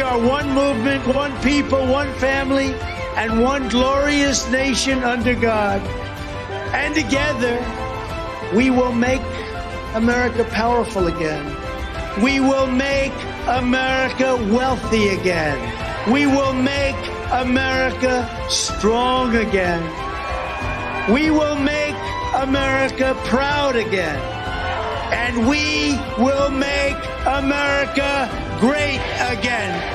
are one movement, one people, one family, and one glorious nation under God. And together, we will make America powerful again. We will make America wealthy again. We will make America strong again. We will make America proud again. And we will make America great again.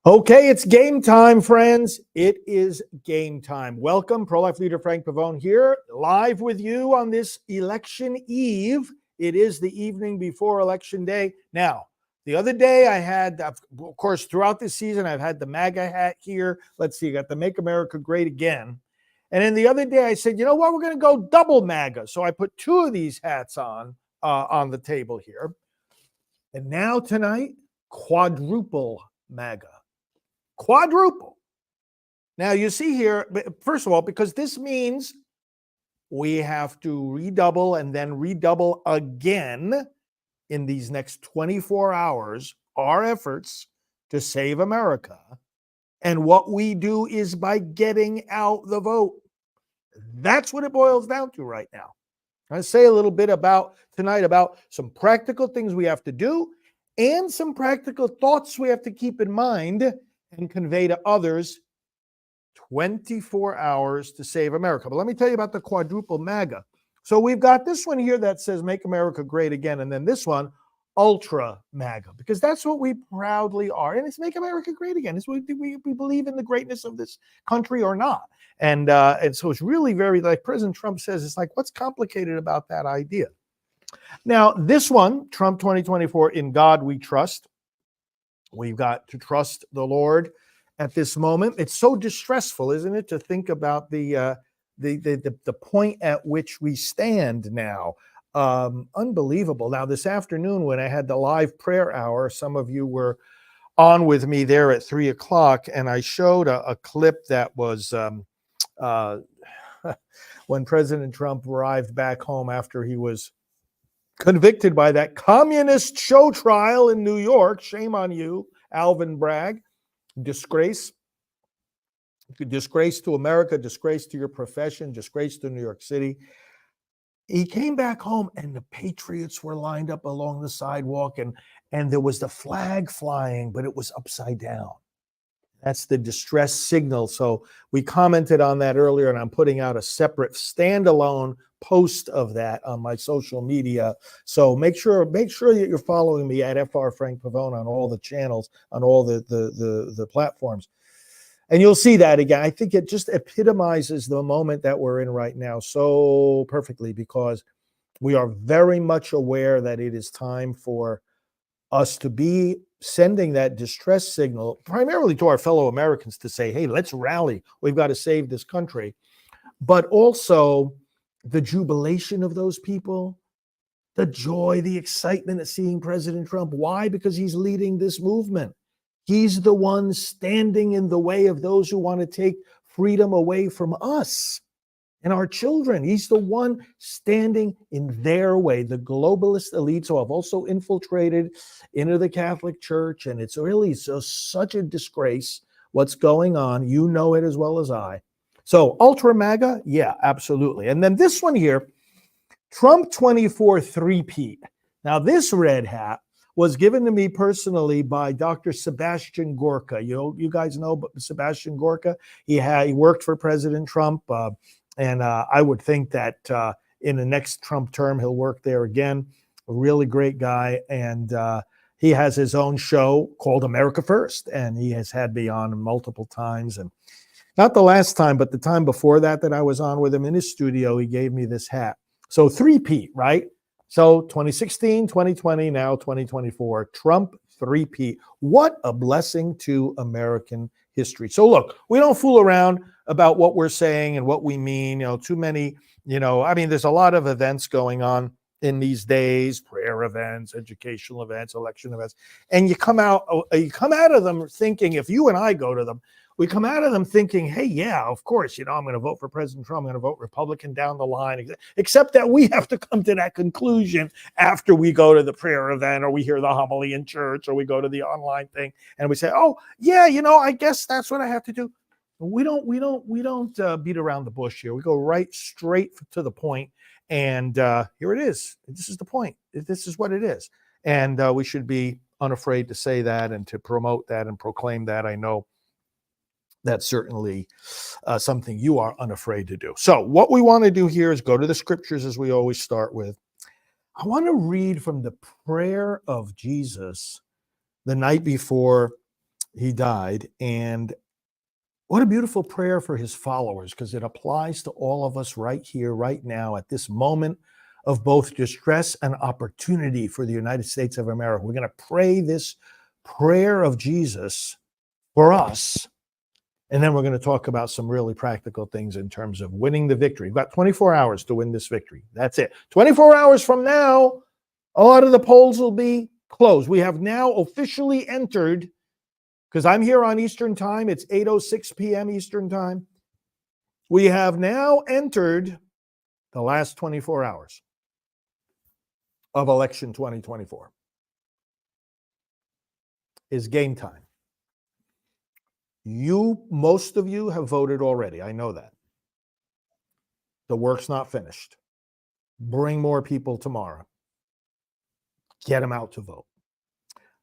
Okay, it's game time, friends. It is game time. Welcome, pro-life leader Frank Pavone here, live with you on this election eve. It is the evening before Election Day. Now, the other day I had, of course, throughout this season, I've had the MAGA hat here. Let's see, I got the Make America Great Again. And then the other day I said, you know what, we're going to go double MAGA. So I put two of these hats on the table here. And now tonight, quadruple MAGA. Quadruple. Now you see here, first of all, because this means we have to redouble and then redouble again in these next 24 hours, our efforts to save America. And what we do is by getting out the vote. That's what it boils down to right now. I'm going to say a little bit tonight about some practical things we have to do and some practical thoughts we have to keep in mind and convey to others. 24 hours to save America. But let me tell you about the quadruple MAGA. So we've got this one here that says Make America Great Again, and then this one, Ultra MAGA, because that's what we proudly are. And it's Make America Great Again. It's what we believe in the greatness of this country or not. And so it's really very, like President Trump says, it's like, what's complicated about that idea? Now, this one, Trump 2024, in God we trust. We've got to trust the Lord at this moment. It's so distressful, isn't it, to think about the point at which we stand now. Unbelievable. Now, this afternoon when I had the live prayer hour, some of you were on with me there at 3 o'clock, and I showed a clip that was when President Trump arrived back home after he was convicted by that communist show trial in New York. Shame on you, Alvin Bragg. Disgrace to America, disgrace to your profession, disgrace to New York City. He came back home and the patriots were lined up along the sidewalk and there was the flag flying, but it was upside down. That's the distress signal. So we commented on that earlier, and I'm putting out a separate standalone post of that on my social media. So make sure that you're following me at FR Frank Pavone on all the channels, on all the platforms. And you'll see that again. I think it just epitomizes the moment that we're in right now so perfectly, because we are very much aware that it is time for us to be sending that distress signal primarily to our fellow Americans to say, hey, let's rally. We've got to save this country. But also the jubilation of those people, the joy, the excitement of seeing President Trump. Why? Because he's leading this movement. He's the one standing in the way of those who want to take freedom away from us and our children. He's the one standing in their way. The globalist elites who have also infiltrated into the Catholic Church. And it's really such a disgrace what's going on. You know it as well as I. So Ultra MAGA, yeah, absolutely. And then this one here, Trump 24 three-peat. Now this red hat was given to me personally by Dr. Sebastian Gorka. You guys know Sebastian Gorka. He worked for President Trump, and I would think that in the next Trump term he'll work there again. A really great guy, and he has his own show called America First, and he has had me on multiple times. And not the last time, but the time before that I was on with him in his studio, he gave me this hat. So three-peat, right? So 2016, 2020, now 2024, Trump three-peat. What a blessing to American history. So look, we don't fool around about what we're saying and what we mean. Too many, there's a lot of events going on in these days, prayer events, educational events, election events, and you come out of them thinking, if you and I go to them, we come out of them thinking, hey, yeah, of course, I'm going to vote for President Trump. I'm going to vote Republican down the line, except that we have to come to that conclusion after we go to the prayer event, or we hear the homily in church, or we go to the online thing, and we say, oh, yeah, I guess that's what I have to do. We don't beat around the bush here. We go right straight to the point, and here it is. This is the point. This is what it is, and we should be unafraid to say that and to promote that and proclaim that. I know that's certainly something you are unafraid to do. So what we want to do here is go to the scriptures, as we always start with. I want to read from the prayer of Jesus the night before he died, and what a beautiful prayer for his followers, because it applies to all of us right here, right now, at this moment of both distress and opportunity for the United States of America. We're going to pray this prayer of Jesus for us, and then we're going to talk about some really practical things in terms of winning the victory. We've got 24 hours to win this victory. That's it. 24 hours from now, a lot of the polls will be closed. We have now officially entered, because I'm here on Eastern time, it's 8:06 p.m. Eastern time. We have now entered the last 24 hours of election 2024. Is game time. Most of you have voted already. I know that. The work's not finished. Bring more people tomorrow. Get them out to vote.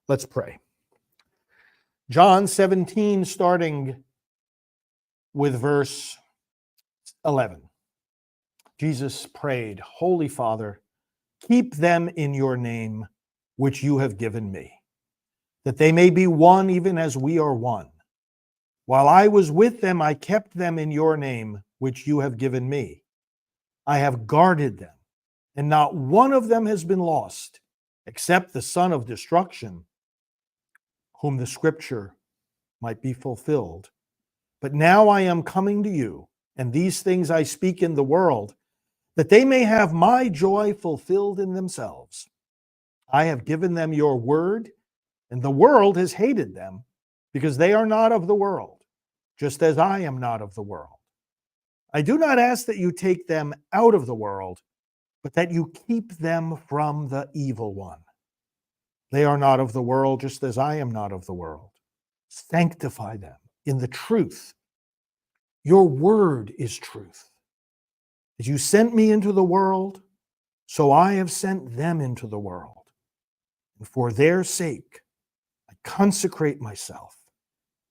Let's pray. John 17, starting with verse 11. Jesus prayed, Holy Father, keep them in your name, which you have given me, that they may be one even as we are one. While I was with them, I kept them in your name, which you have given me. I have guarded them, and not one of them has been lost, except the son of destruction, whom the scripture might be fulfilled. But now I am coming to you, and these things I speak in the world, that they may have my joy fulfilled in themselves. I have given them your word, and the world has hated them, because they are not of the world, just as I am not of the world. I do not ask that you take them out of the world, but that you keep them from the evil one. They are not of the world, just as I am not of the world. Sanctify them in the truth. Your word is truth. As you sent me into the world, so I have sent them into the world. And for their sake, I consecrate myself,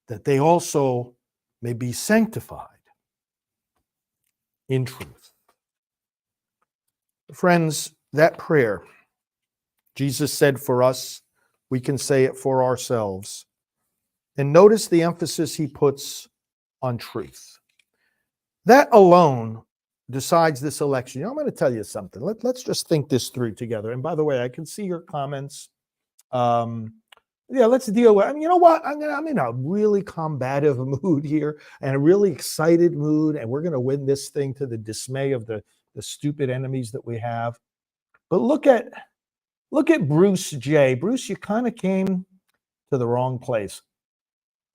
that they also may be sanctified in truth. Friends, that prayer, Jesus said for us, we can say it for ourselves. And notice the emphasis he puts on truth. That alone decides this election. I'm going to tell you something. Let's just think this through together. And by the way, I can see your comments. Let's deal with, you know what? I'm in a really combative mood here and a really excited mood, and we're going to win this thing to the dismay of the stupid enemies that we have. But look at Bruce J. Bruce, you kind of came to the wrong place,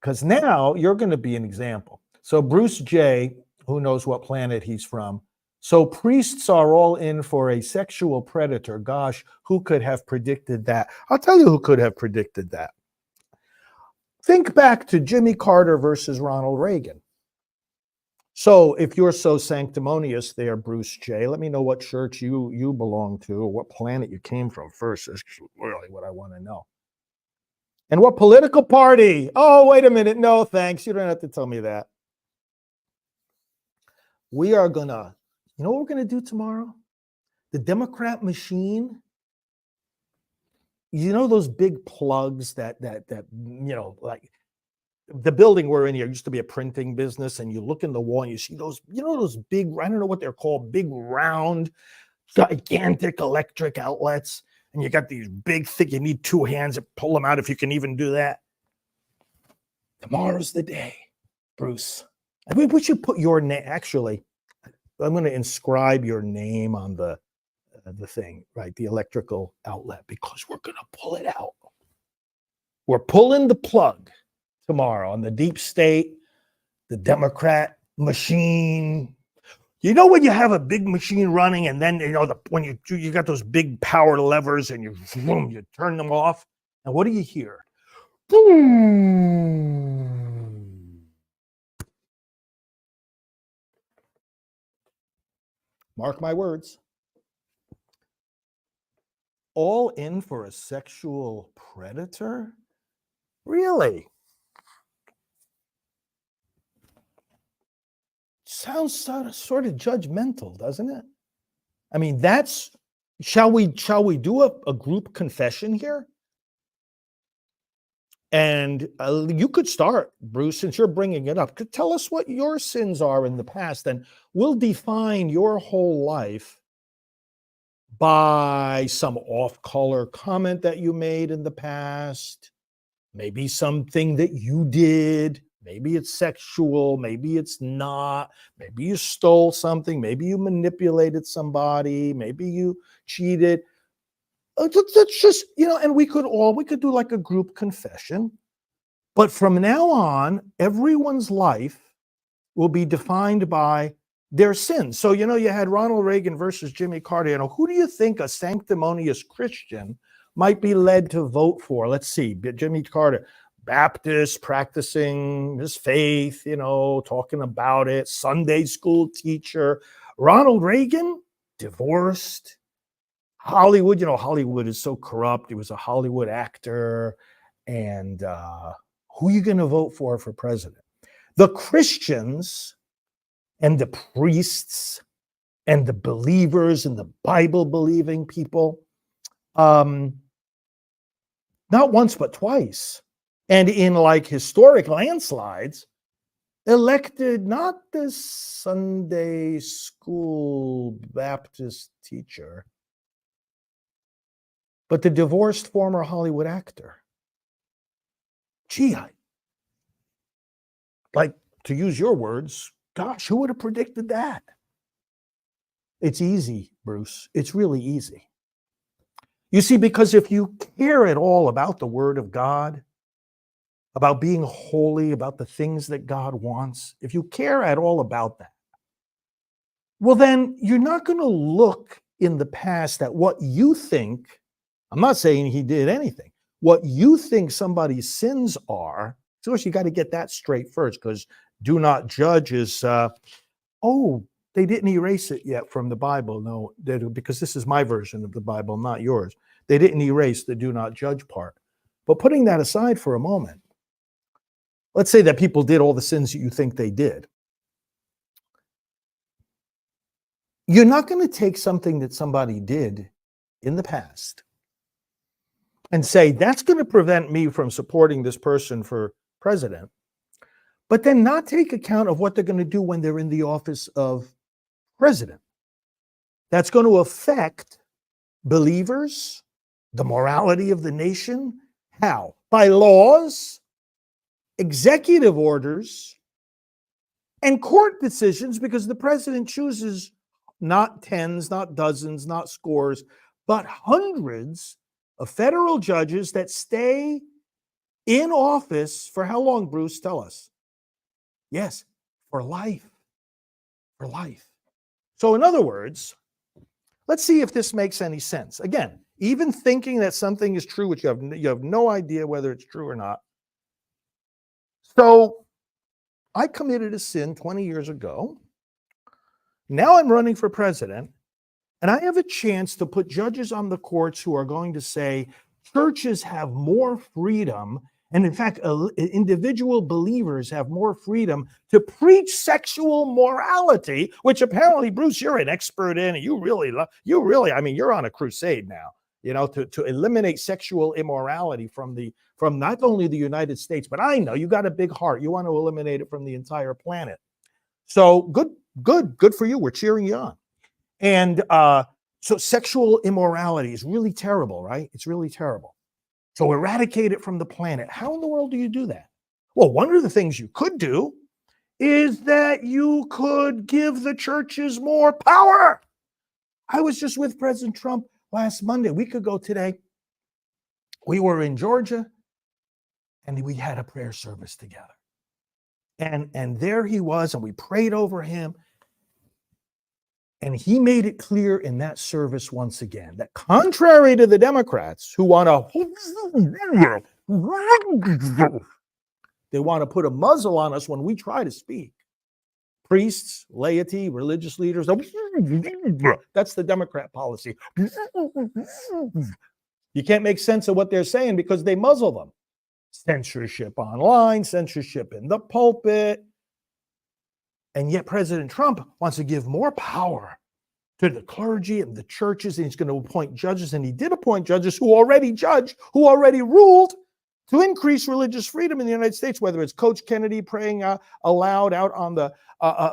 because now you're going to be an example. So Bruce J., who knows what planet he's from. So priests are all in for a sexual predator. Gosh, who could have predicted that? I'll tell you who could have predicted that. Think back to Jimmy Carter versus Ronald Reagan. So if you're so sanctimonious there, Bruce J., let me know what church you belong to, or what planet you came from first. That's really what I want to know. And what political party? Oh, wait a minute. No, thanks. You don't have to tell me that. We are going to, you know what we're going to do tomorrow? The Democrat machine, you know those big plugs that like the building we're in here used to be a printing business, and you look in the wall and you see those, those big, I don't know what they're called, big round, gigantic electric outlets. And you got these big, thick, you need two hands to pull them out if you can even do that. Tomorrow's the day, Bruce. I mean, we should put your name, actually, I'm going to inscribe your name on the thing, right? The electrical outlet, because we're going to pull it out. We're pulling the plug tomorrow on the deep state, the Democrat machine. You know when you have a big machine running, and then when you got those big power levers, and you turn them off, and what do you hear? Boom. Mark my words. All in for a sexual predator? Really? Sounds sort of judgmental, doesn't it? I mean, shall we do a group confession here? And you could start, Bruce, since you're bringing it up. Tell us what your sins are in the past, and we'll define your whole life by some off-color comment that you made in the past, maybe something that you did. Maybe it's sexual, maybe it's not, maybe you stole something, maybe you manipulated somebody, maybe you cheated. That's just, and we could do like a group confession. But from now on, everyone's life will be defined by their sins. So, you had Ronald Reagan versus Jimmy Carter. Who do you think a sanctimonious Christian might be led to vote for? Let's see, Jimmy Carter. Baptist, practicing his faith, talking about it, Sunday school teacher. Ronald Reagan, divorced. Hollywood, Hollywood is so corrupt. He was a Hollywood actor. And who are you going to vote for president? The Christians and the priests and the believers and the Bible-believing people, not once but twice, and in like historic landslides, elected not the Sunday school Baptist teacher, but the divorced former Hollywood actor. Gee, like to use your words, gosh, who would have predicted that? It's easy, Bruce. It's really easy. You see, because if you care at all about the Word of God, about being holy, about the things that God wants, if you care at all about that, well, then you're not going to look in the past at what you think. I'm not saying he did anything. What you think somebody's sins are, of course, you got to get that straight first, because do not judge is, they didn't erase it yet from the Bible. No, because this is my version of the Bible, not yours. They didn't erase the do not judge part. But putting that aside for a moment, let's say that people did all the sins that you think they did. You're not going to take something that somebody did in the past and say, that's going to prevent me from supporting this person for president, but then not take account of what they're going to do when they're in the office of president. That's going to affect believers, the morality of the nation. How? By laws, executive orders, and court decisions, because the president chooses not tens, not dozens, not scores, but hundreds of federal judges that stay in office for how long, Bruce? Tell us. Yes, for life. For life. So in other words, let's see if this makes any sense. Again, even thinking that something is true, which you have no idea whether it's true or not. So I committed a sin 20 years ago. Now I'm running for president, and I have a chance to put judges on the courts who are going to say churches have more freedom, and in fact, individual believers have more freedom to preach sexual morality, which apparently, Bruce, you're an expert in, and you really, you're on a crusade now, to eliminate sexual immorality from not only the United States, but I know you got a big heart. You want to eliminate it from the entire planet. So good for you. We're cheering you on. And so sexual immorality is really terrible, right? It's really terrible. So eradicate it from the planet. How in the world do you do that? Well, one of the things you could do is that you could give the churches more power. I was just with President Trump last Monday, a week ago today. We were in Georgia, and we had a prayer service together. And there he was, and we prayed over him. And he made it clear in that service once again that contrary to the Democrats who want to, they want to put a muzzle on us when we try to speak. Priests, laity, religious leaders, that's the Democrat policy. You can't make sense of what they're saying because they muzzle them. Censorship online, censorship in the pulpit. And yet President Trump wants to give more power to the clergy and the churches, and he's going to appoint judges, and he did appoint judges who already judged, who already ruled to increase religious freedom in the United States, whether it's Coach Kennedy praying aloud out on the,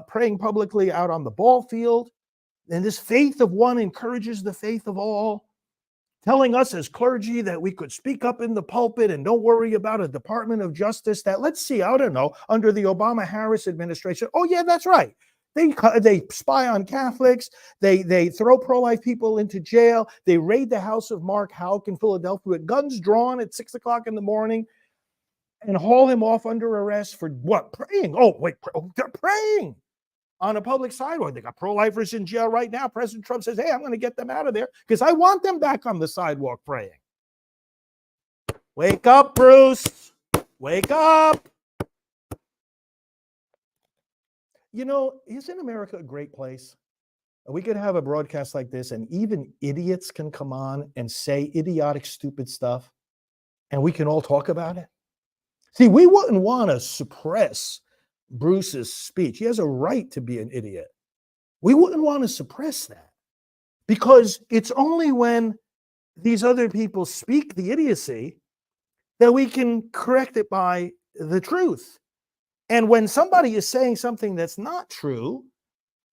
praying publicly out on the ball field. And this faith of one encourages the faith of all, telling us as clergy that we could speak up in the pulpit and don't worry about a Department of Justice that, let's see, I don't know, under the Obama-Harris administration, oh yeah, that's right. They spy on Catholics, they throw pro-life people into jail, they raid the house of Mark Houck in Philadelphia with guns drawn at 6 o'clock in the morning and haul him off under arrest for what? Praying. Oh, wait, they're praying on a public sidewalk. They got pro-lifers in jail right now. President Trump says, hey, I'm going to get them out of there because I want them back on the sidewalk praying. Wake up, Bruce. Wake up. You know, isn't America a great place? We could have a broadcast like this and even idiots can come on and say idiotic, stupid stuff and we can all talk about it. See, we wouldn't want to suppress Bruce's speech. He has a right to be an idiot. We wouldn't want to suppress that because it's only when these other people speak the idiocy that we can correct it by the truth. And when somebody is saying something that's not true,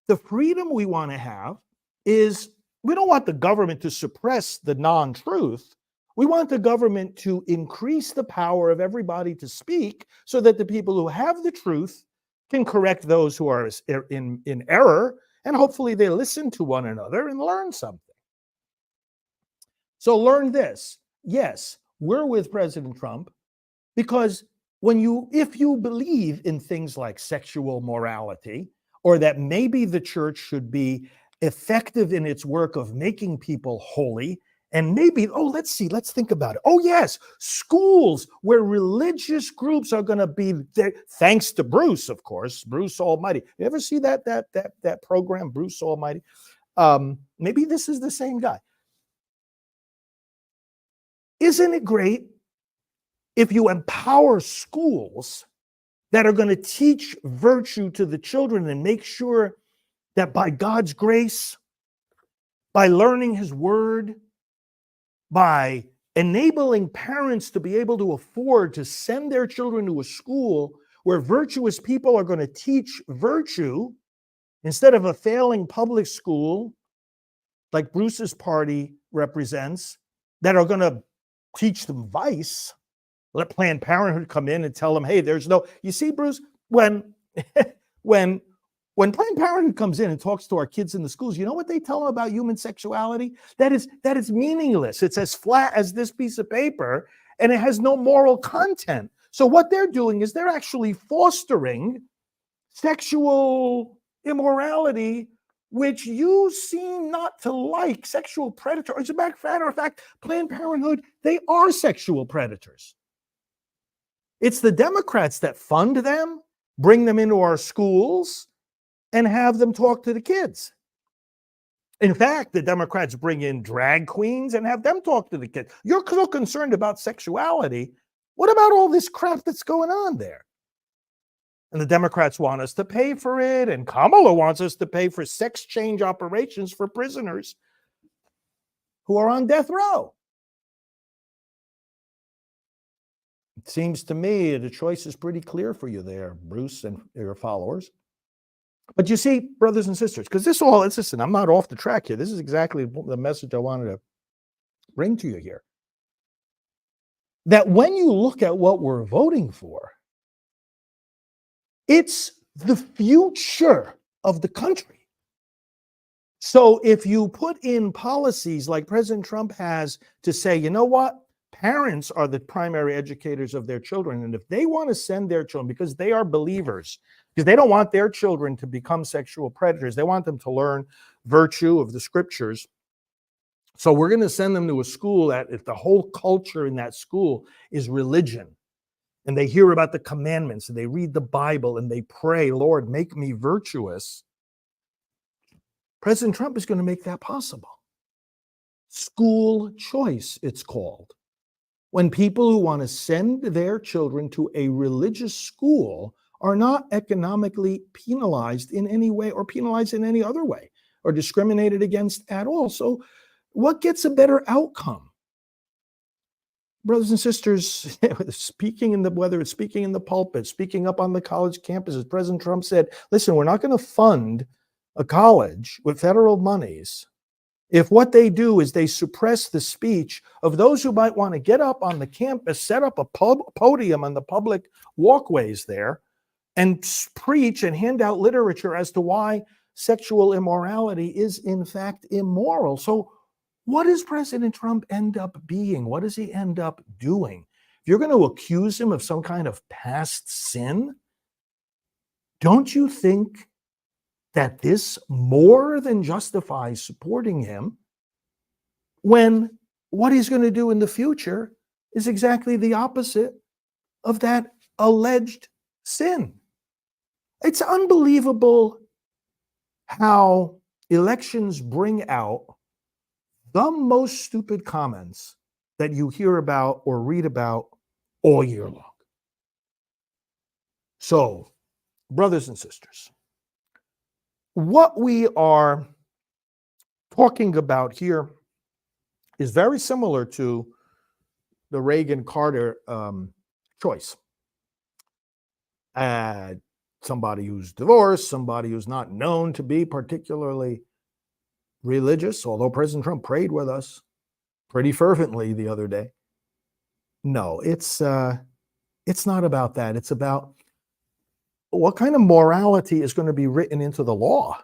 the freedom we want to have is we don't want the government to suppress the non-truth. We want the government to increase the power of everybody to speak so that the people who have the truth can correct those who are in error, and hopefully they listen to one another and learn something. So learn this. Yes, we're with President Trump because if you believe in things like sexual morality, or that maybe the church should be effective in its work of making people holy, and maybe, let's think about it. Oh, yes, schools where religious groups are going to be there, thanks to Bruce, of course, Bruce Almighty. You ever see that program, Bruce Almighty? Maybe this is the same guy. Isn't it great if you empower schools that are going to teach virtue to the children and make sure that by God's grace, by learning his word, by enabling parents to be able to afford to send their children to a school where virtuous people are going to teach virtue instead of a failing public school like Bruce's party represents that are going to teach them vice. Let Planned Parenthood come in and tell them, hey, you see, Bruce, when Planned Parenthood comes in and talks to our kids in the schools, you know what they tell them about human sexuality? That is meaningless. It's as flat as this piece of paper, and it has no moral content. So what they're doing is they're actually fostering sexual immorality, which you seem not to like, sexual predator. As a matter of fact, Planned Parenthood, they are sexual predators. It's the Democrats that fund them, bring them into our schools, and have them talk to the kids. In fact, the Democrats bring in drag queens and have them talk to the kids. You're so concerned about sexuality. What about all this crap that's going on there? And the Democrats want us to pay for it, and Kamala wants us to pay for sex change operations for prisoners who are on death row. It seems to me the choice is pretty clear for you there, Bruce and your followers. But you see, brothers and sisters, because listen, I'm not off the track here. This is exactly the message I wanted to bring to you here. That when you look at what we're voting for, it's the future of the country. So if you put in policies like President Trump has to say, you know what? Parents are the primary educators of their children. And if they want to send their children, because they are believers, because they don't want their children to become sexual predators, they want them to learn virtue of the scriptures. So we're going to send them to a school that if the whole culture in that school is religion, and they hear about the commandments, and they read the Bible, and they pray, Lord, make me virtuous, President Trump is going to make that possible. School choice, it's called. When people who want to send their children to a religious school are not economically penalized in any way or penalized in any other way or discriminated against at all. So what gets a better outcome? Brothers and sisters, whether it's speaking in the pulpit, speaking up on the college campuses, President Trump said, listen, we're not going to fund a college with federal monies if what they do is they suppress the speech of those who might want to get up on the campus, set up a podium on the public walkways there, and preach and hand out literature as to why sexual immorality is in fact immoral. So what does President Trump end up being? What does he end up doing? If you're going to accuse him of some kind of past sin, don't you think that this more than justifies supporting him when what he's going to do in the future is exactly the opposite of that alleged sin? It's unbelievable how elections bring out the most stupid comments that you hear about or read about all year long. So, brothers and sisters, what we are talking about here is very similar to the Reagan-Carter choice. Somebody who's divorced, somebody who's not known to be particularly religious, although President Trump prayed with us pretty fervently the other day. No, it's not about that. It's about what kind of morality is going to be written into the law?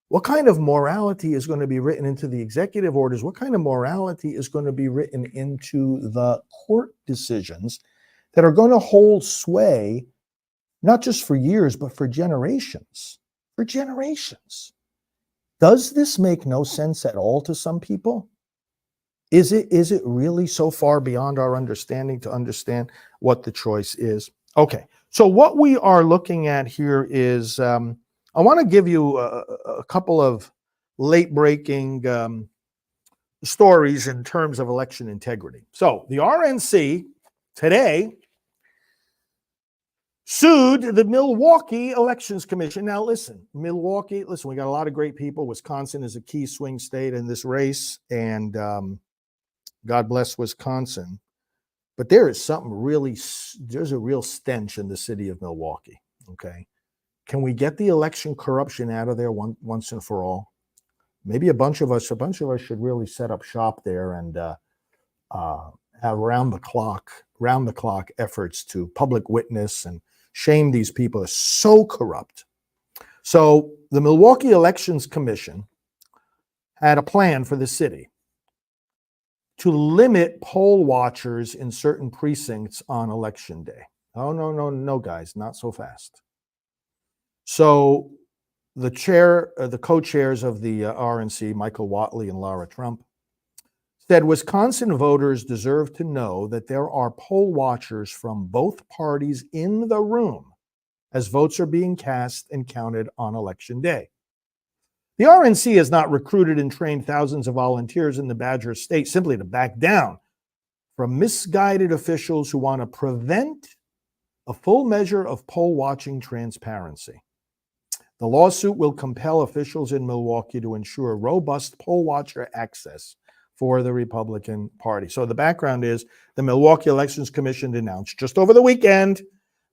What kind of morality is going to be written into the executive orders? What kind of morality is going to be written into the court decisions that are going to hold sway, not just for years, but for generations? For generations. Does this make no sense at all to some people? Is it really so far beyond our understanding to understand what the choice is? Okay, so what we are looking at here is, I want to give you a couple of late-breaking stories in terms of election integrity. So the RNC today sued the Milwaukee Elections Commission. Now listen, Milwaukee, we got a lot of great people. Wisconsin is a key swing state in this race, and God bless Wisconsin. But there is something really, there's a real stench in the city of Milwaukee, okay? Can we get the election corruption out of there once and for all? Maybe a bunch of us should really set up shop there and have round the clock efforts to public witness and shame these people. Are so corrupt. So the Milwaukee Elections Commission had a plan for the city to limit poll watchers in certain precincts on election day. Oh, no, guys, not so fast. So the co-chairs of the RNC, Michael Whatley and Laura Trump, said Wisconsin voters deserve to know that there are poll watchers from both parties in the room as votes are being cast and counted on election day. The RNC has not recruited and trained thousands of volunteers in the Badger State simply to back down from misguided officials who want to prevent a full measure of poll watching transparency. The lawsuit will compel officials in Milwaukee to ensure robust poll watcher access for the Republican Party. So the background is the Milwaukee Elections Commission announced just over the weekend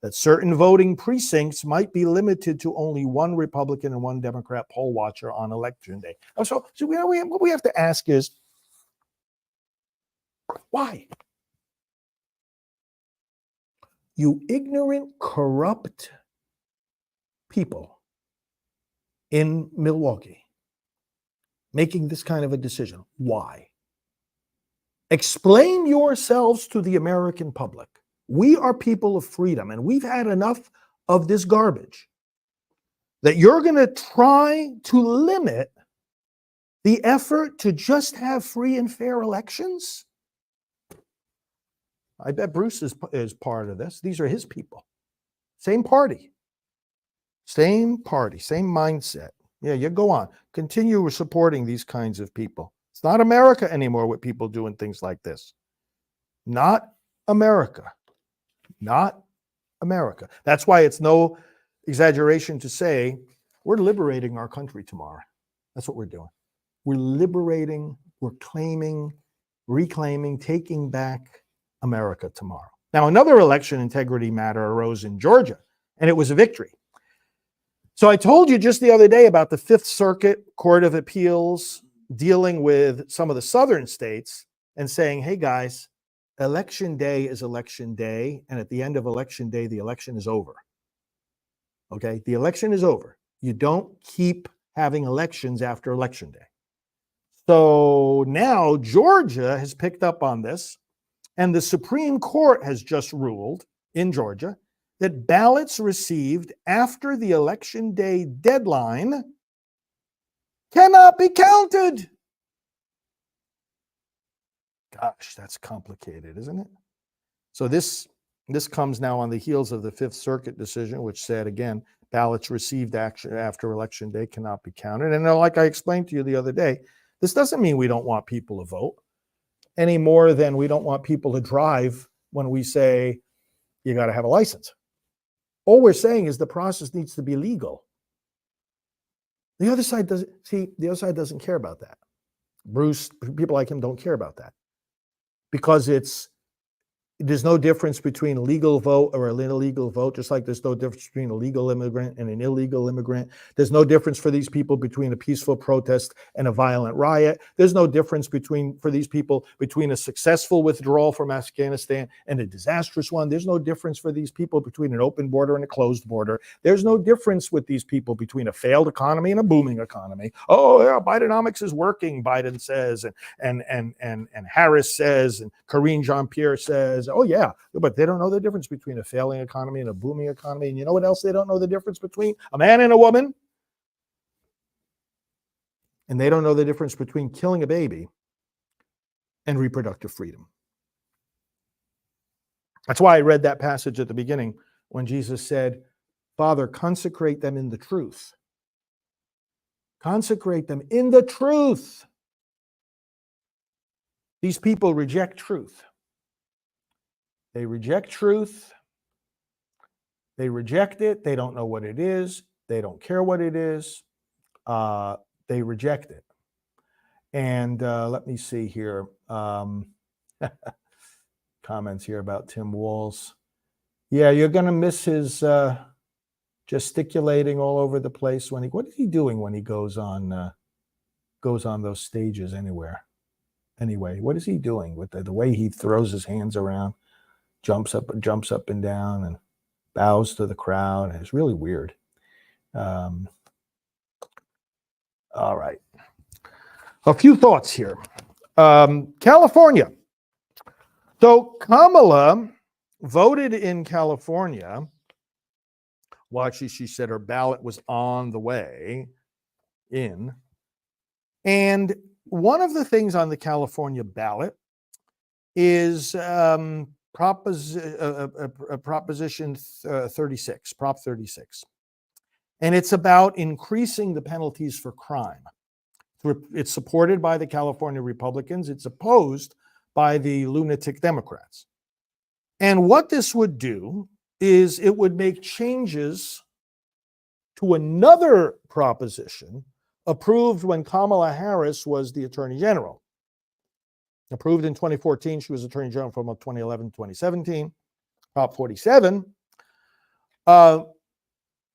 that certain voting precincts might be limited to only one Republican and one Democrat poll watcher on election day. So what we have to ask is, why? You ignorant, corrupt people in Milwaukee making this kind of a decision. Why? Explain yourselves to the American public. We are people of freedom, and we've had enough of this garbage that you're going to try to limit the effort to just have free and fair elections? I bet Bruce is part of this. These are his people. Same party, same mindset. Yeah, you go on. Continue supporting these kinds of people. It's not America anymore with people doing things like this. Not America. Not America. That's why it's no exaggeration to say we're liberating our country tomorrow. That's what we're doing. We're liberating, we're claiming, reclaiming, taking back America tomorrow. Now, another election integrity matter arose in Georgia, and it was a victory. So I told you just the other day about the Fifth Circuit Court of Appeals dealing with some of the southern states and saying, hey guys, election day is election day, and at the end of election day, the election is over. Okay, the election is over. You don't keep having elections after election day. So now Georgia has picked up on this, and the Supreme Court has just ruled in Georgia that ballots received after the election day deadline cannot be counted. Gosh, that's complicated, isn't it? So this comes now on the heels of the Fifth Circuit decision, which said, again, ballots received after election day cannot be counted. And like I explained to you the other day, this doesn't mean we don't want people to vote any more than we don't want people to drive when we say you got to have a license. All we're saying is the process needs to be legal. The other side doesn't care about that. Bruce, people like him don't care about that because there's no difference between a legal vote or an illegal vote, just like there's no difference between a legal immigrant and an illegal immigrant. There's no difference for these people between a peaceful protest and a violent riot. There's no difference for these people between a successful withdrawal from Afghanistan and a disastrous one. There's no difference for these people between an open border and a closed border. There's no difference with these people between a failed economy and a booming economy. Oh yeah, Bidenomics is working, Biden says, and Harris says, and Karine Jean-Pierre says. Oh, yeah, but they don't know the difference between a failing economy and a booming economy. And you know what else they don't know the difference between? A man and a woman. And they don't know the difference between killing a baby and reproductive freedom. That's why I read that passage at the beginning when Jesus said, Father, consecrate them in the truth. Consecrate them in the truth. These people reject truth. They reject truth. They reject it. They don't know what it is. They don't care what it is. They reject it. And let me see here. Comments here about Tim Walz. Yeah, you're going to miss his gesticulating all over the place. What is he doing when he goes on those stages anywhere? Anyway, what is he doing with the way he throws his hands around? Jumps up and down and bows to the crowd. It's really weird. All right. A few thoughts here. California. So Kamala voted in California. Well, actually, she said her ballot was on the way in. And one of the things on the California ballot is Proposition 36, Prop 36. And it's about increasing the penalties for crime. It's supported by the California Republicans. It's opposed by the lunatic Democrats. And what this would do is it would make changes to another proposition approved when Kamala Harris was the Attorney General. Approved in 2014, she was Attorney General from 2011 to 2017. Prop 47.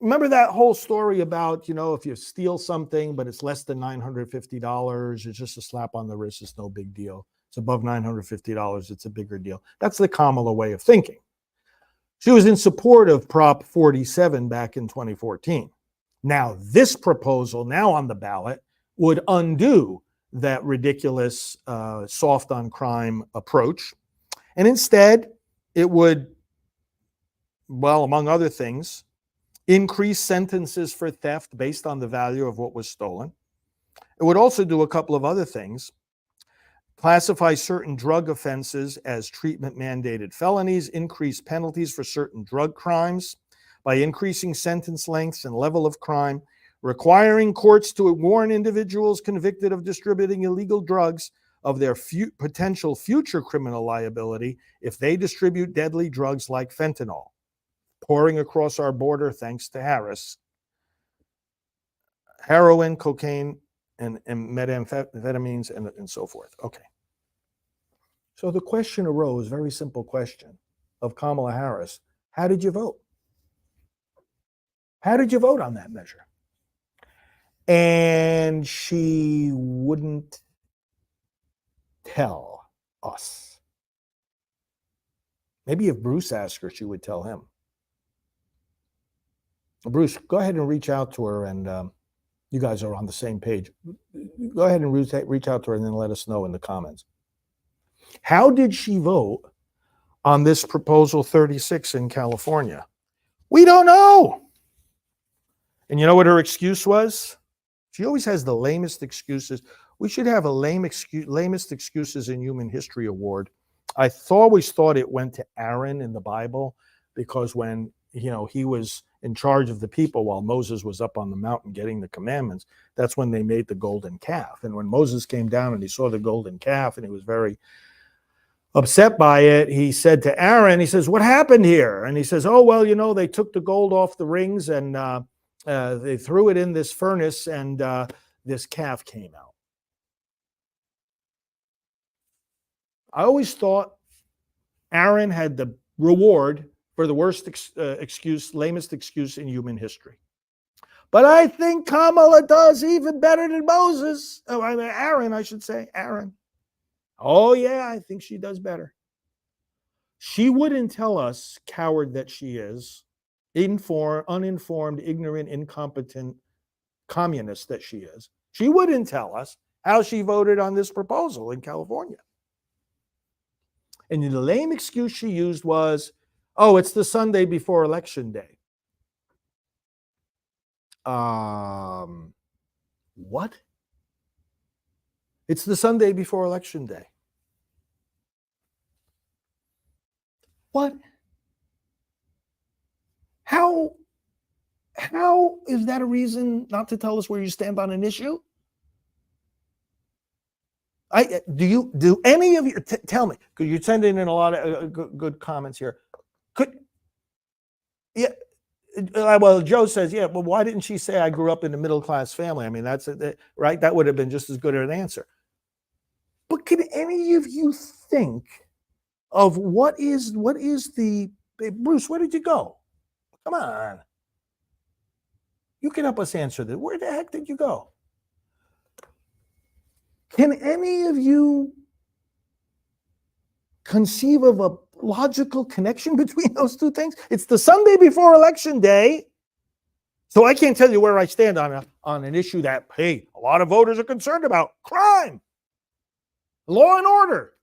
Remember that whole story about, if you steal something, but it's less than $950, it's just a slap on the wrist, it's no big deal. It's above $950, it's a bigger deal. That's the Kamala way of thinking. She was in support of Prop 47 back in 2014. Now, this proposal now on the ballot would undo that ridiculous soft on crime approach. And instead, it would, well, among other things, increase sentences for theft based on the value of what was stolen. It would also do a couple of other things. Classify certain drug offenses as treatment-mandated felonies, increase penalties for certain drug crimes by increasing sentence lengths and level of crime, requiring courts to warn individuals convicted of distributing illegal drugs of their potential future criminal liability if they distribute deadly drugs like fentanyl, pouring across our border thanks to Harris. Heroin, cocaine, and methamphetamines, and so forth. Okay. So the question arose, very simple question, of Kamala Harris. How did you vote? How did you vote on that measure? And she wouldn't tell us. Maybe if Bruce asked her, she would tell him. Bruce, go ahead and reach out to her, and you guys are on the same page. Go ahead and reach out to her and then let us know in the comments. How did she vote on this Proposal 36 in California? We don't know. And you know what her excuse was? She always has the lamest excuses. We should have a lamest excuses in human history award. I always thought it went to Aaron in the Bible, because when he was in charge of the people while Moses was up on the mountain getting the commandments, that's when they made the golden calf. And when Moses came down and he saw the golden calf and he was very upset by it, he said to Aaron, he says, "What happened here?" And he says, "Oh, well, they took the gold off the rings and they threw it in this furnace and this calf came out." I always thought Aaron had the reward for the worst lamest excuse in human history. But I think Kamala does even better than Moses. Oh, I mean, Aaron, I should say. Aaron. Oh, yeah, I think she does better. She wouldn't tell us, coward that she is, uninformed, ignorant, incompetent communist that she is. She wouldn't tell us how she voted on this proposal in California. And the lame excuse she used was, oh, it's the Sunday before Election Day. What? It's the Sunday before Election Day. What? How is that a reason not to tell us where you stand on an issue? Do any of you tell me? Because you're sending in a lot of good comments here. Well, Joe says, yeah. Well, why didn't she say I grew up in a middle class family? I mean, that's right. That would have been just as good an answer. But can any of you think of what is the Bruce? Where did you go? Come on, you can help us answer this. Where the heck did you go? Can any of you conceive of a logical connection between those two things? It's the Sunday before Election Day, so I can't tell you where I stand on an issue that, hey, a lot of voters are concerned about: crime, law and order.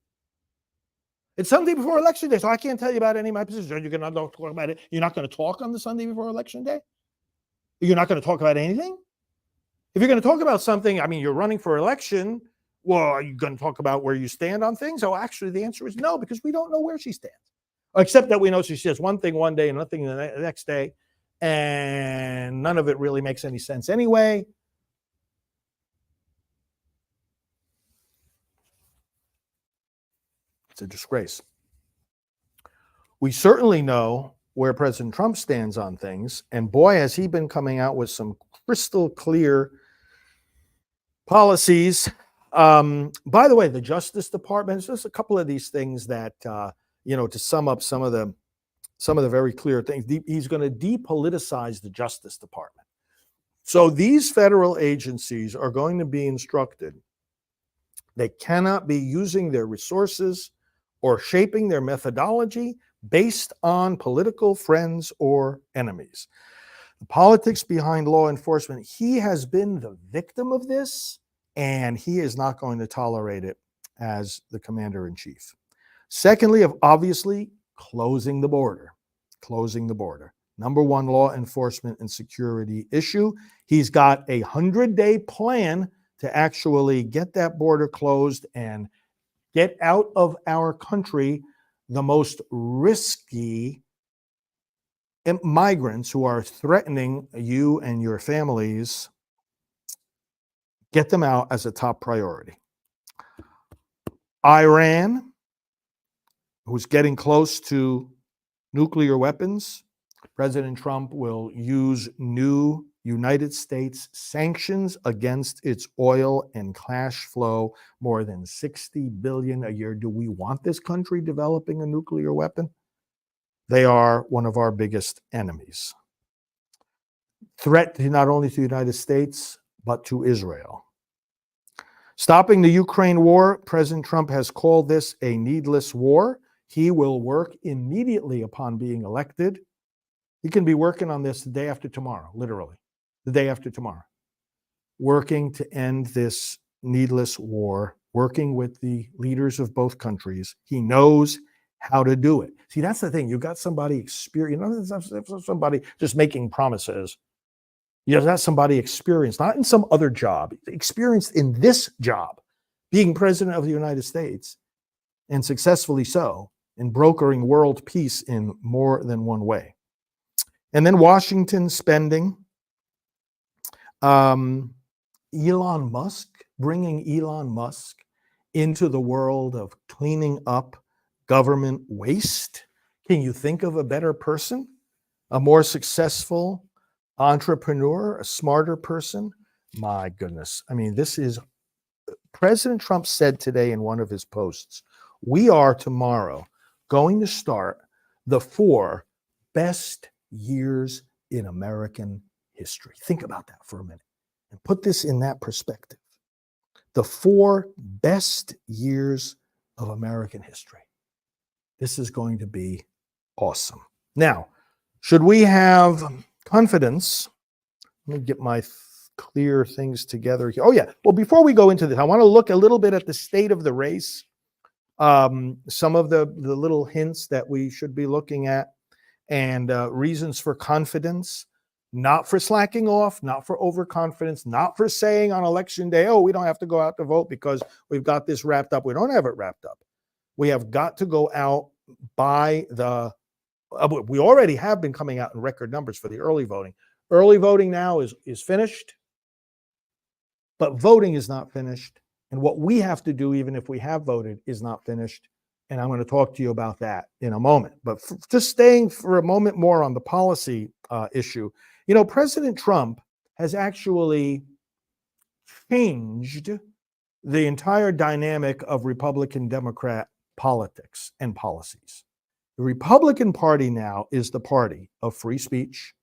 It's Sunday before Election Day, so I can't tell you about any of my positions. Are you going to talk about it? You're not going to talk on the Sunday before Election Day? You're not going to talk about anything? If you're going to talk about something, I mean, you're running for election, well, are you going to talk about where you stand on things? Oh, actually, the answer is no, because we don't know where she stands. Except that we know she says one thing one day and nothing the next day, and none of it really makes any sense anyway. It's a disgrace. We certainly know where President Trump stands on things, and boy, has he been coming out with some crystal clear policies. By the way, the Justice Department, just a couple of these things that, to sum up some of the very clear things. He's going to depoliticize the Justice Department. So these federal agencies are going to be instructed they cannot be using their resources or shaping their methodology based on political friends or enemies. The politics behind law enforcement, he has been the victim of this, and he is not going to tolerate it as the commander-in-chief. Secondly, obviously, closing the border. Closing the border. Number one law enforcement and security issue. He's got a 100-day plan to actually get that border closed and get out of our country the most risky migrants who are threatening you and your families. Get them out as a top priority. Iran, who's getting close to nuclear weapons. President Trump will use new United States sanctions against its oil and cash flow, more than $60 billion a year. Do we want this country developing a nuclear weapon? They are one of our biggest enemies. Threat to not only to the United States, but to Israel. Stopping the Ukraine war, President Trump has called this a needless war. He will work immediately upon being elected. He can be working on this the day after tomorrow, literally, the day after tomorrow, working to end this needless war, working with the leaders of both countries. He knows how to do it. See, that's the thing. You've got somebody experienced, somebody just making promises. You got somebody experienced, not in some other job, experienced in this job, being president of the United States, and successfully so, in brokering world peace in more than one way. And then Washington spending. Elon Musk, bringing Elon Musk into the world of cleaning up government waste. Can you think of a better person? A more successful entrepreneur, a smarter person? My goodness. I mean, this is, President Trump said today in one of his posts, we are tomorrow going to start the 4 best years in American history. Think about that for a minute and put this in that perspective. The 4 best years of American history. This is going to be awesome. Now, should we have confidence? Let me get my clear things together here. Oh, yeah. Well, before we go into this, I want to look a little bit at the state of the race. Some of the little hints that we should be looking at, and reasons for confidence, not for slacking off, not for overconfidence, not for saying on election day, oh, we don't have to go out to vote because we've got this wrapped up. We don't have it wrapped up. We have got to go out by the, we already have been coming out in record numbers for the early voting. Early voting now is finished, but voting is not finished. And what we have to do, even if we have voted, is not finished. And I'm going to talk to you about that in a moment. But just staying for a moment more on the policy issue, you know, President Trump has actually changed the entire dynamic of Republican-Democrat politics and policies. The Republican Party now is the party of free speech.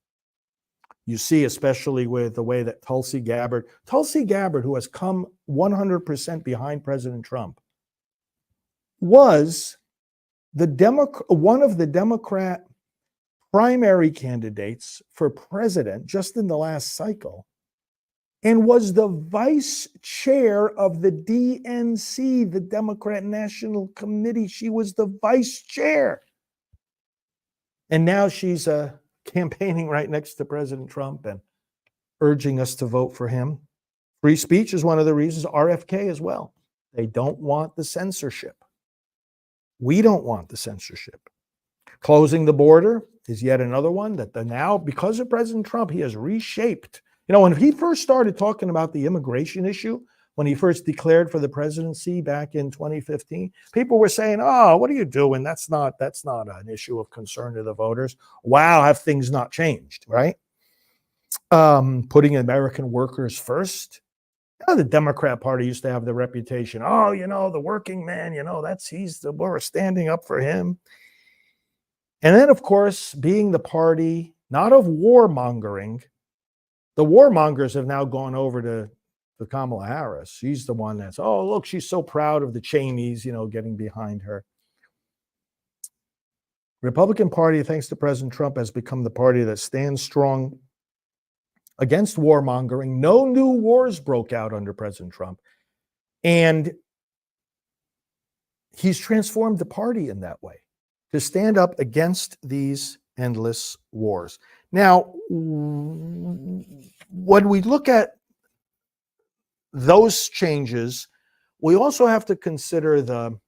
You see, especially with the way that Tulsi Gabbard, who has come 100% behind President Trump, was one of the Democrat primary candidates for president just in the last cycle, and was the vice chair of the DNC, the Democrat National Committee. She was the vice chair. And now she's campaigning right next to President Trump and urging us to vote for him. Free speech is one of the reasons, RFK as well. They don't want the censorship. We don't want the censorship. Closing the border is yet another one that now, because of President Trump, he has reshaped. You know, when he first started talking about the immigration issue, when he first declared for the presidency back in 2015, people were saying, oh, what are you doing? That's not an issue of concern to the voters. Wow, have things not changed, right? Putting American workers first. You know, the Democrat Party used to have the reputation, oh, you know, the working man, you know, we're standing up for him. And then, of course, being the party, not of warmongering, the warmongers have now gone over to Kamala Harris. She's the one that's, oh, look, she's so proud of the Cheneys, you know, getting behind her. Republican Party, thanks to President Trump, has become the party that stands strong against warmongering. No new wars broke out under President Trump. And he's transformed the party in that way to stand up against these endless wars. Now, when we look at those changes, we also have to consider the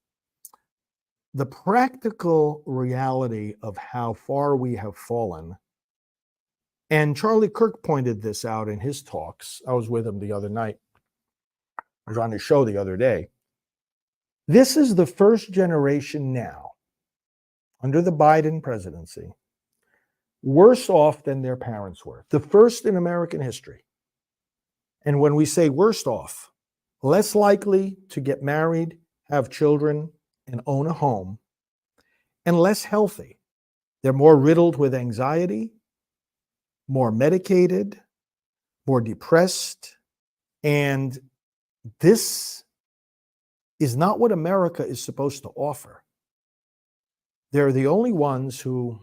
practical reality of how far we have fallen. And Charlie Kirk pointed this out in his talks. I was with him the other night. I was on his show the other day. This is the first generation now, under the Biden presidency, worse off than their parents were. The first in American history. And when we say worst off, less likely to get married, have children, and own a home, and less healthy. They're more riddled with anxiety, more medicated, more depressed, and this is not what America is supposed to offer. They're the only ones who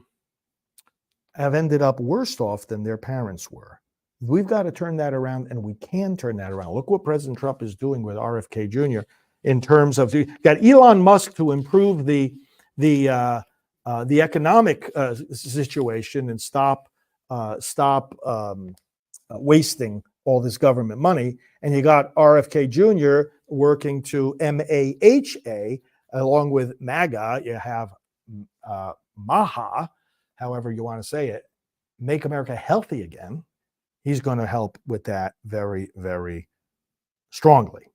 have ended up worse off than their parents were. We've got to turn that around, and we can turn that around. Look what President Trump is doing with RFK Jr. in terms of got Elon Musk to improve the economic situation and stop wasting all this government money, and you got RFK Jr. working to MAHA along with MAGA. You have MAHA, however you want to say it, Make America Healthy Again. He's going to help with that very, very strongly.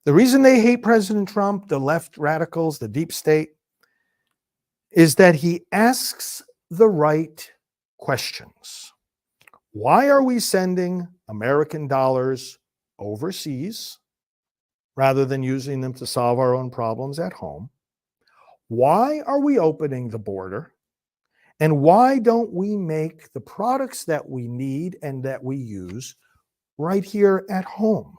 The reason they hate President Trump, the left radicals, the deep state, is that he asks the right questions. Why are we sending American dollars overseas rather than using them to solve our own problems at home? Why are we opening the border? And why don't we make the products that we need and that we use right here at home?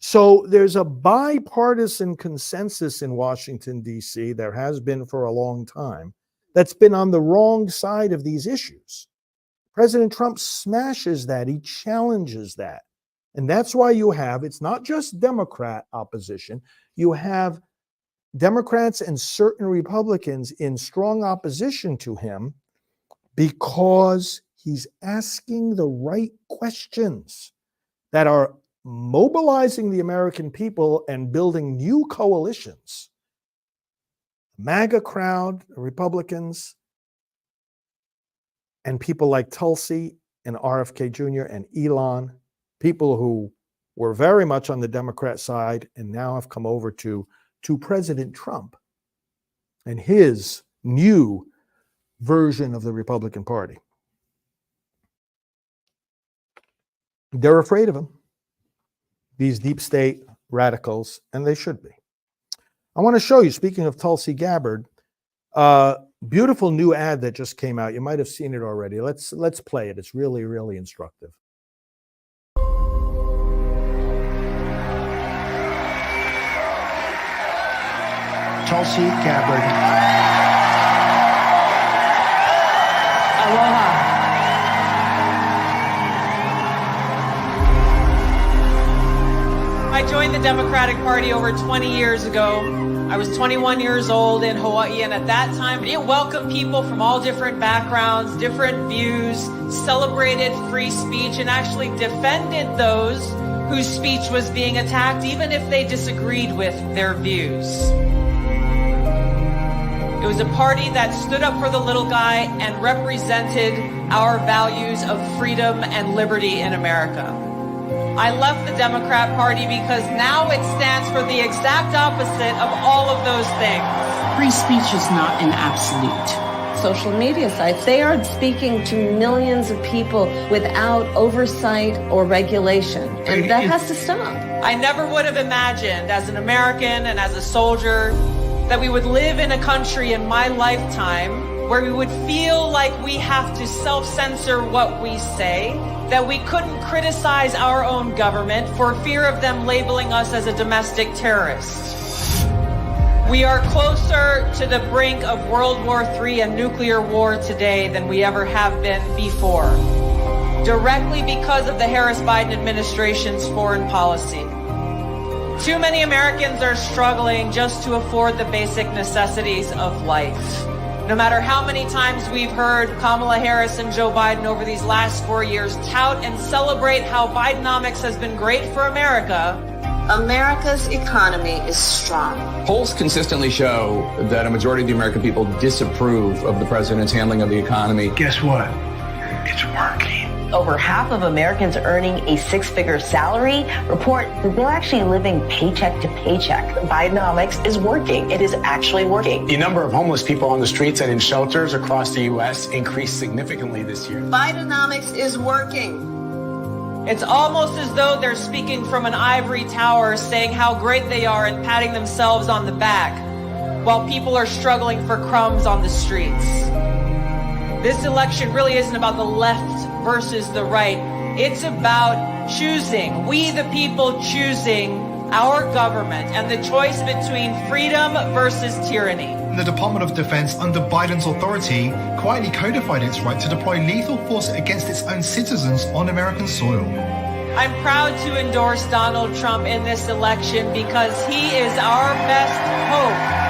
So there's a bipartisan consensus in Washington, D.C., there has been for a long time, that's been on the wrong side of these issues. President Trump smashes that. He challenges that. And that's why you have, it's not just Democrat opposition, you have Democrats and certain Republicans in strong opposition to him because he's asking the right questions that are mobilizing the American people and building new coalitions. MAGA crowd, Republicans, and people like Tulsi and RFK Jr. and Elon, people who were very much on the Democrat side and now have come over to President Trump and his new version of the Republican Party. They're afraid of him, these deep state radicals, and they should be. I want to show you, speaking of Tulsi Gabbard, beautiful new ad that just came out. You might have seen it already. Let's play it. It's really, really instructive. Tulsi Gabbard. Aloha. I joined the Democratic Party over 20 years ago. I was 21 years old in Hawaii, and at that time, it welcomed people from all different backgrounds, different views, celebrated free speech, and actually defended those whose speech was being attacked, even if they disagreed with their views. It was a party that stood up for the little guy and represented our values of freedom and liberty in America. I left the Democrat Party because now it stands for the exact opposite of all of those things. Free speech is not an absolute. Social media sites, they are speaking to millions of people without oversight or regulation, and that has to stop. I never would have imagined as an American and as a soldier that we would live in a country in my lifetime where we would feel like we have to self-censor what we say, that we couldn't criticize our own government for fear of them labeling us as a domestic terrorist. We are closer to the brink of World War III and nuclear war today than we ever have been before. directly because of the Harris-Biden administration's foreign policy. Too many Americans are struggling just to afford the basic necessities of life. No matter how many times we've heard Kamala Harris and Joe Biden over these last 4 years tout and celebrate how Bidenomics has been great for America, America's economy is strong. Polls consistently show that a majority of the American people disapprove of the president's handling of the economy. Guess what? It's working. Over half of Americans earning a six-figure salary report that they're actually living paycheck to paycheck. Bidenomics is working. It is actually working. The number of homeless people on the streets and in shelters across the U.S. increased significantly this year. Bidenomics is working. it's almost as though they're speaking from an ivory tower, saying how great they are and patting themselves on the back, while people are struggling for crumbs on the streets. This election really isn't about the left versus the right. It's about choosing, we the people choosing our government and the choice between freedom versus tyranny. The Department of Defense, under Biden's authority, quietly codified its right to deploy lethal force against its own citizens on American soil. I'm proud to endorse Donald Trump in this election because he is our best hope.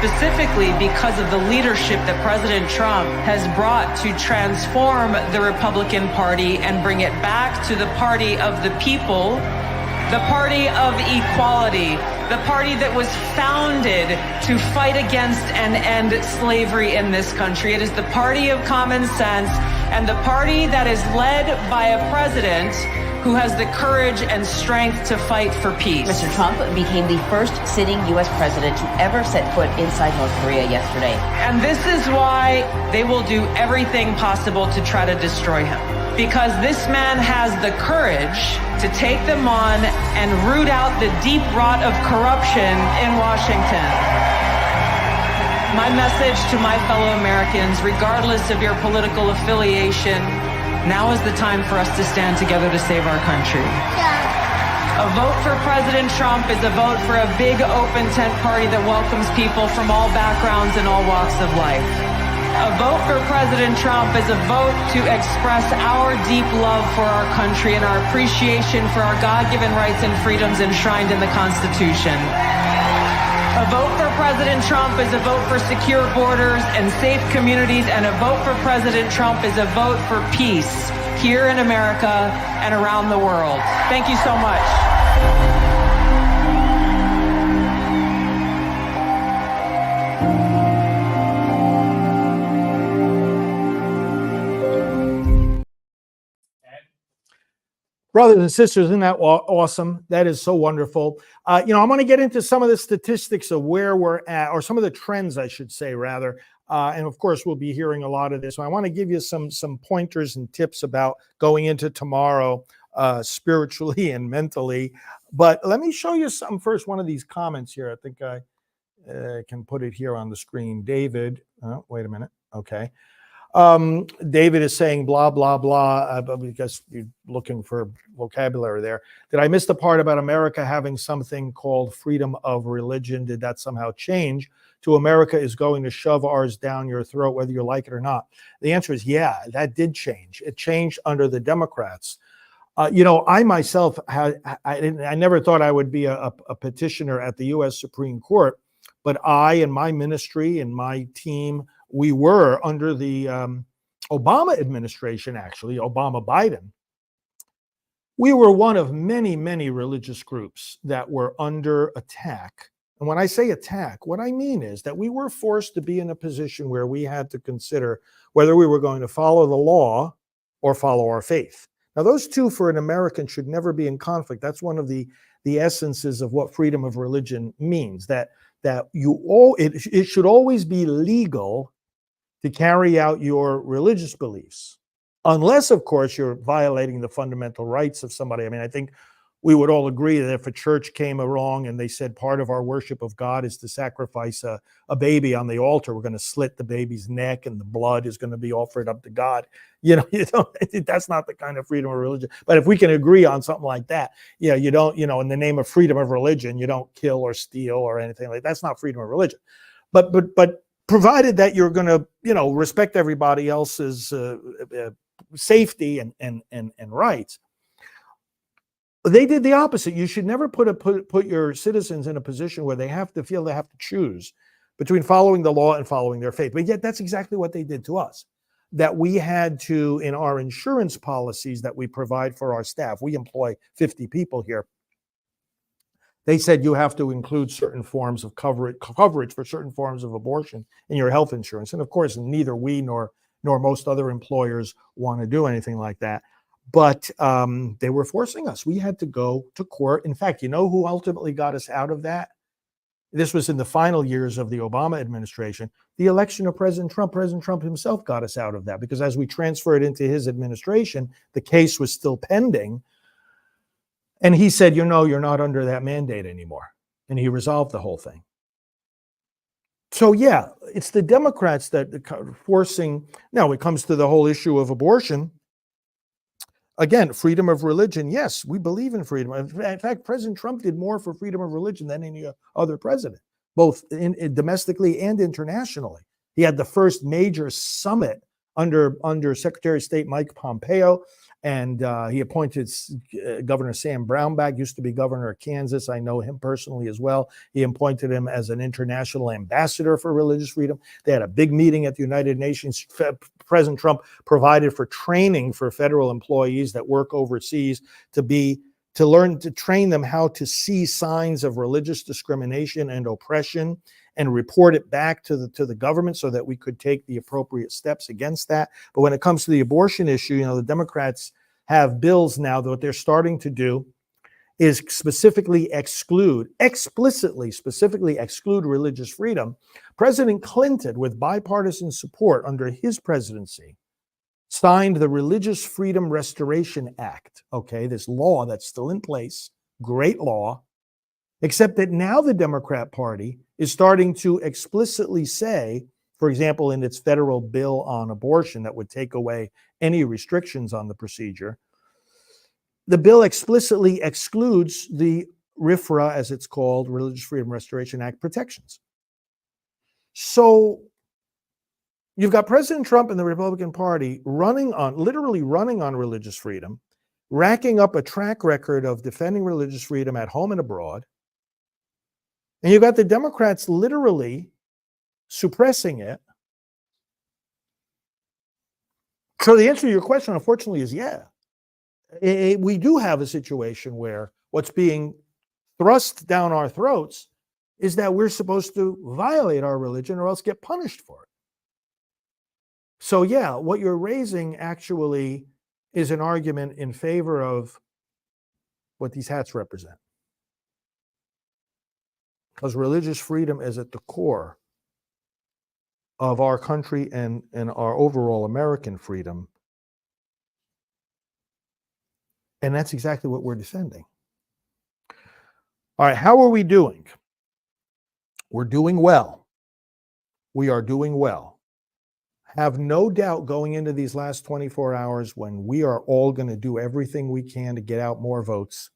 Specifically because of the leadership that President Trump has brought to transform the Republican Party and bring it back to the party of the people, the party of equality, the party that was founded to fight against and end slavery in this country. It is the party of common sense and the party that is led by a president who has the courage and strength to fight for peace. Mr. Trump became the first sitting U.S. president to ever set foot inside North Korea yesterday. And this is why they will do everything possible to try to destroy him. Because this man has the courage to take them on and root out the deep rot of corruption in Washington. My message to my fellow Americans, regardless of your political affiliation, now is the time for us to stand together to save our country. A vote for President Trump is a vote for a big open tent party that welcomes people from all backgrounds and all walks of life. A vote for President Trump is a vote to express our deep love for our country and our appreciation for our God-given rights and freedoms enshrined in the Constitution. A vote for President Trump is a vote for secure borders and safe communities, and a vote for President Trump is a vote for peace here in America and around the world. Thank you so much. Brothers and sisters, isn't that awesome? That is so wonderful. I'm going to get into some of the statistics of where we're at, or some of the trends, I should say, rather. And of course, we'll be hearing a lot of this. So I want to give you some pointers and tips about going into tomorrow spiritually and mentally. But let me show you some first. One of these comments here. I think I can put it here on the screen. David, wait a minute. Okay. David is saying blah, blah, blah, because you're looking for vocabulary there. Did I miss the part about America having something called freedom of religion? Did that somehow change to America is going to shove ours down your throat, whether you like it or not? The answer is, yeah, that did change. It changed under the Democrats. I myself, I never thought I would be a petitioner at the U.S. Supreme Court, but I and my ministry and my team, we were under the Obama administration, actually, Obama-Biden. We were one of many, many religious groups that were under attack. And when I say attack, what I mean is that we were forced to be in a position where we had to consider whether we were going to follow the law or follow our faith. Now, those two for an American should never be in conflict. That's one of the essences of what freedom of religion means, that it should always be legal to carry out your religious beliefs, unless, of course, you're violating the fundamental rights of somebody. I mean, I think we would all agree that if a church came along and they said part of our worship of God is to sacrifice a baby on the altar, we're going to slit the baby's neck and the blood is going to be offered up to God. That's not the kind of freedom of religion. But if we can agree on something like that, you don't, in the name of freedom of religion, you don't kill or steal or anything like that. That's not freedom of religion. But provided that you're going to, respect everybody else's safety and rights. They did the opposite. You should never put your citizens in a position where they have to feel they have to choose between following the law and following their faith. But yet that's exactly what they did to us. That we had to, in our insurance policies that we provide for our staff, we employ 50 people here. They said you have to include certain forms of coverage for certain forms of abortion in your health insurance. And of course, neither we nor most other employers want to do anything like that. But they were forcing us. We had to go to court. In fact, you know who ultimately got us out of that? This was in the final years of the Obama administration. The election of President Trump himself got us out of that, because as we transferred into his administration, the case was still pending. And he said, you're not under that mandate anymore. And he resolved the whole thing. So, yeah, it's the Democrats that are forcing. Now, when it comes to the whole issue of abortion, again, freedom of religion. Yes, we believe in freedom. In fact, President Trump did more for freedom of religion than any other president, both domestically and internationally. He had the first major summit under Secretary of State Mike Pompeo, and he appointed Governor Sam Brownback, used to be governor of Kansas. I know him personally as well. He appointed him as an international ambassador for religious freedom. They had a big meeting at the United Nations. President Trump provided for training for federal employees that work overseas to train them how to see signs of religious discrimination and oppression and report it back to the government so that we could take the appropriate steps against that. But when it comes to the abortion issue, the Democrats have bills now that what they're starting to do is specifically explicitly exclude religious freedom. President Clinton, with bipartisan support under his presidency, signed the Religious Freedom Restoration Act, this law that's still in place, great law, except that now the Democrat Party is starting to explicitly say, for example, in its federal bill on abortion that would take away any restrictions on the procedure, the bill explicitly excludes the RFRA, as it's called, Religious Freedom Restoration Act protections. So you've got President Trump and the Republican Party literally running on religious freedom, racking up a track record of defending religious freedom at home and abroad. And you've got the Democrats literally suppressing it. So the answer to your question, unfortunately, is yeah. We do have a situation where what's being thrust down our throats is that we're supposed to violate our religion or else get punished for it. So yeah, what you're raising actually is an argument in favor of what these hats represent. Because religious freedom is at the core of our country and our overall American freedom. And that's exactly what we're defending. All right, how are we doing? We're doing well. We are doing well. Have no doubt going into these last 24 hours when we are all going to do everything we can to get out more votes.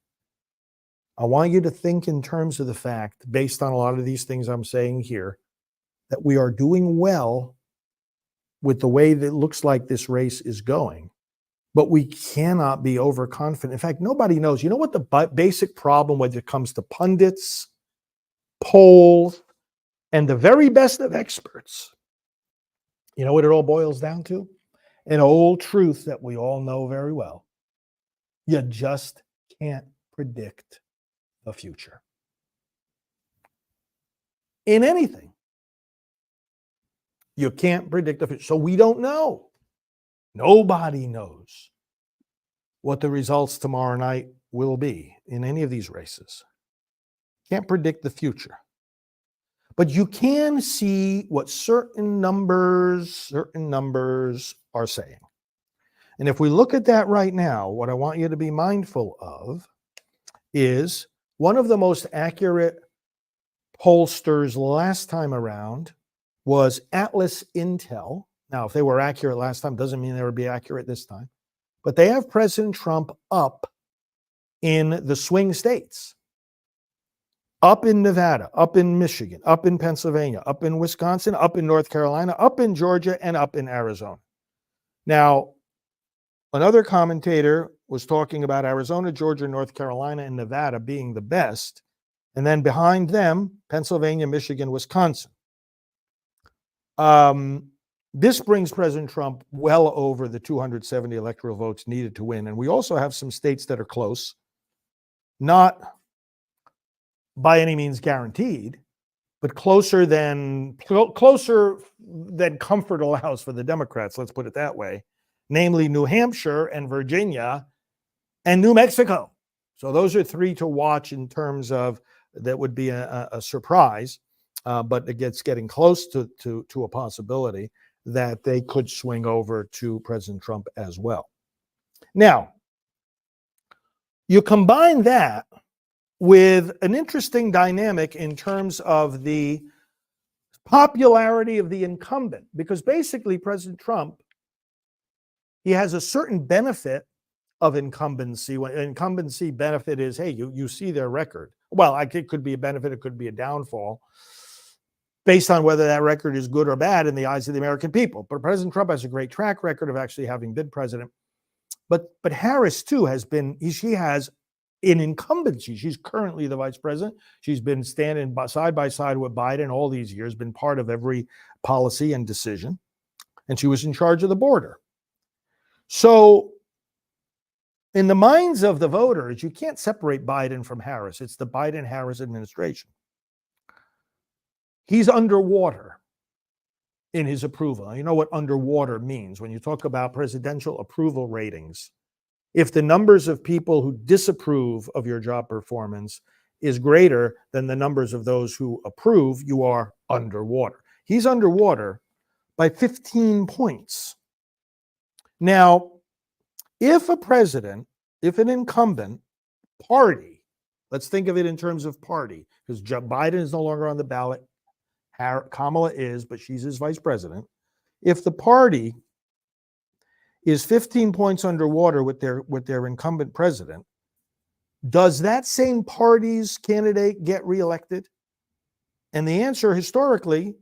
I want you to think in terms of the fact, based on a lot of these things I'm saying here, that we are doing well with the way that it looks like this race is going. But we cannot be overconfident. In fact, nobody knows. You know what the basic problem when it comes to pundits, polls, and the very best of experts? You know what it all boils down to? An old truth that we all know very well. You just can't predict the future. In anything. You can't predict the future. So we don't know. Nobody knows what the results tomorrow night will be in any of these races. Can't predict the future. But you can see what certain numbers are saying. And if we look at that right now, what I want you to be mindful of is one of the most accurate pollsters last time around was Atlas Intel. Now, if they were accurate last time, doesn't mean they would be accurate this time. But they have President Trump up in the swing states. up in Nevada, up in Michigan, up in Pennsylvania, up in Wisconsin, up in North Carolina, up in Georgia, and up in Arizona. Now, another commentator was talking about Arizona, Georgia, North Carolina, and Nevada being the best, and then behind them, Pennsylvania, Michigan, Wisconsin. This brings President Trump well over the 270 electoral votes needed to win. And we also have some states that are close, not by any means guaranteed, but closer than comfort allows for the Democrats, let's put it that way, namely New Hampshire and Virginia and New Mexico. So those are three to watch in terms of that would be a surprise, but it gets getting close to a possibility that they could swing over to President Trump as well. Now, you combine that with an interesting dynamic in terms of the popularity of the incumbent, because basically President Trump, he has a certain benefit of incumbency. When incumbency benefit is, hey, you see their record. Well, it could be a benefit, it could be a downfall, based on whether that record is good or bad in the eyes of the American people. But President Trump has a great track record of actually having been president. But Harris too she has an incumbency. She's currently the vice president. She's been standing side by side with Biden all these years, been part of every policy and decision, and she was in charge of the border. So in the minds of the voters, you can't separate Biden from Harris. It's the Biden-Harris administration. He's underwater in his approval. You know what underwater means when you talk about presidential approval ratings. If the numbers of people who disapprove of your job performance is greater than the numbers of those who approve, you are underwater. He's underwater by 15 points. Now, if an incumbent party, let's think of it in terms of party, because Biden is no longer on the ballot, Kamala is, but she's his vice president. If the party is 15 points underwater with their incumbent president, does that same party's candidate get reelected? And the answer historically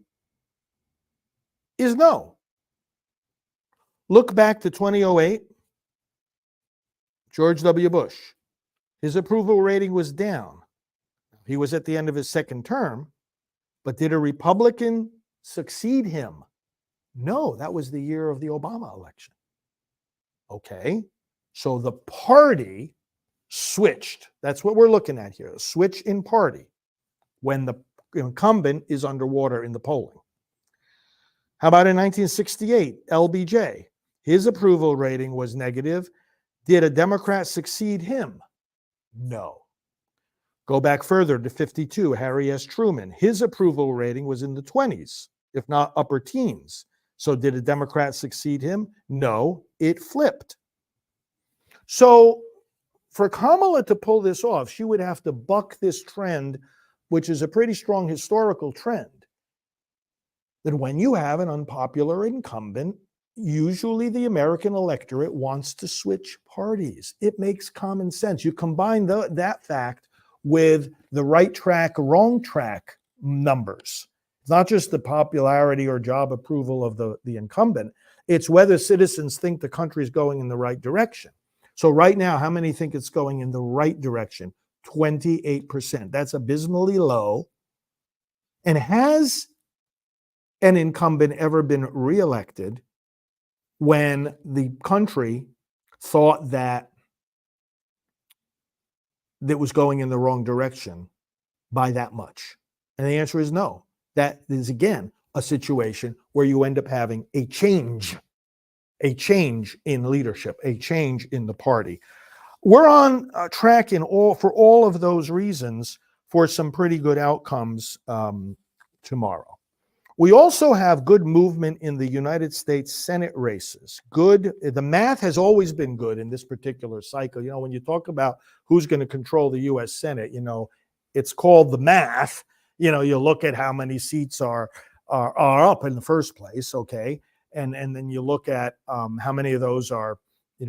is no. Look back to 2008, George W. Bush. His approval rating was down. He was at the end of his second term, but did a Republican succeed him? No, that was the year of the Obama election. Okay, so the party switched. That's what we're looking at here, a switch in party when the incumbent is underwater in the polling. How about in 1968, LBJ? His approval rating was negative. Did a Democrat succeed him? No. Go back further to 52, Harry S. Truman. His approval rating was in the 20s, if not upper teens. So did a Democrat succeed him? No, it flipped. So for Kamala to pull this off, she would have to buck this trend, which is a pretty strong historical trend, that when you have an unpopular incumbent, usually the American electorate wants to switch parties. It makes common sense. You combine that fact with the right track, wrong track numbers. It's not just the popularity or job approval of the incumbent. It's whether citizens think the country is going in the right direction. So right now, how many think it's going in the right direction? 28%. That's abysmally low. And has an incumbent ever been reelected when the country thought that it was going in the wrong direction by that much? And the answer is no. That is, again, a situation where you end up having a change in leadership, a change in the party. We're on track for all of those reasons for some pretty good outcomes tomorrow. We also have good movement in the United States Senate races. The math has always been good in this particular cycle. When you talk about who's going to control the U.S. Senate, it's called the math. You look at how many seats are up in the first place, okay? And then you look at how many of those are,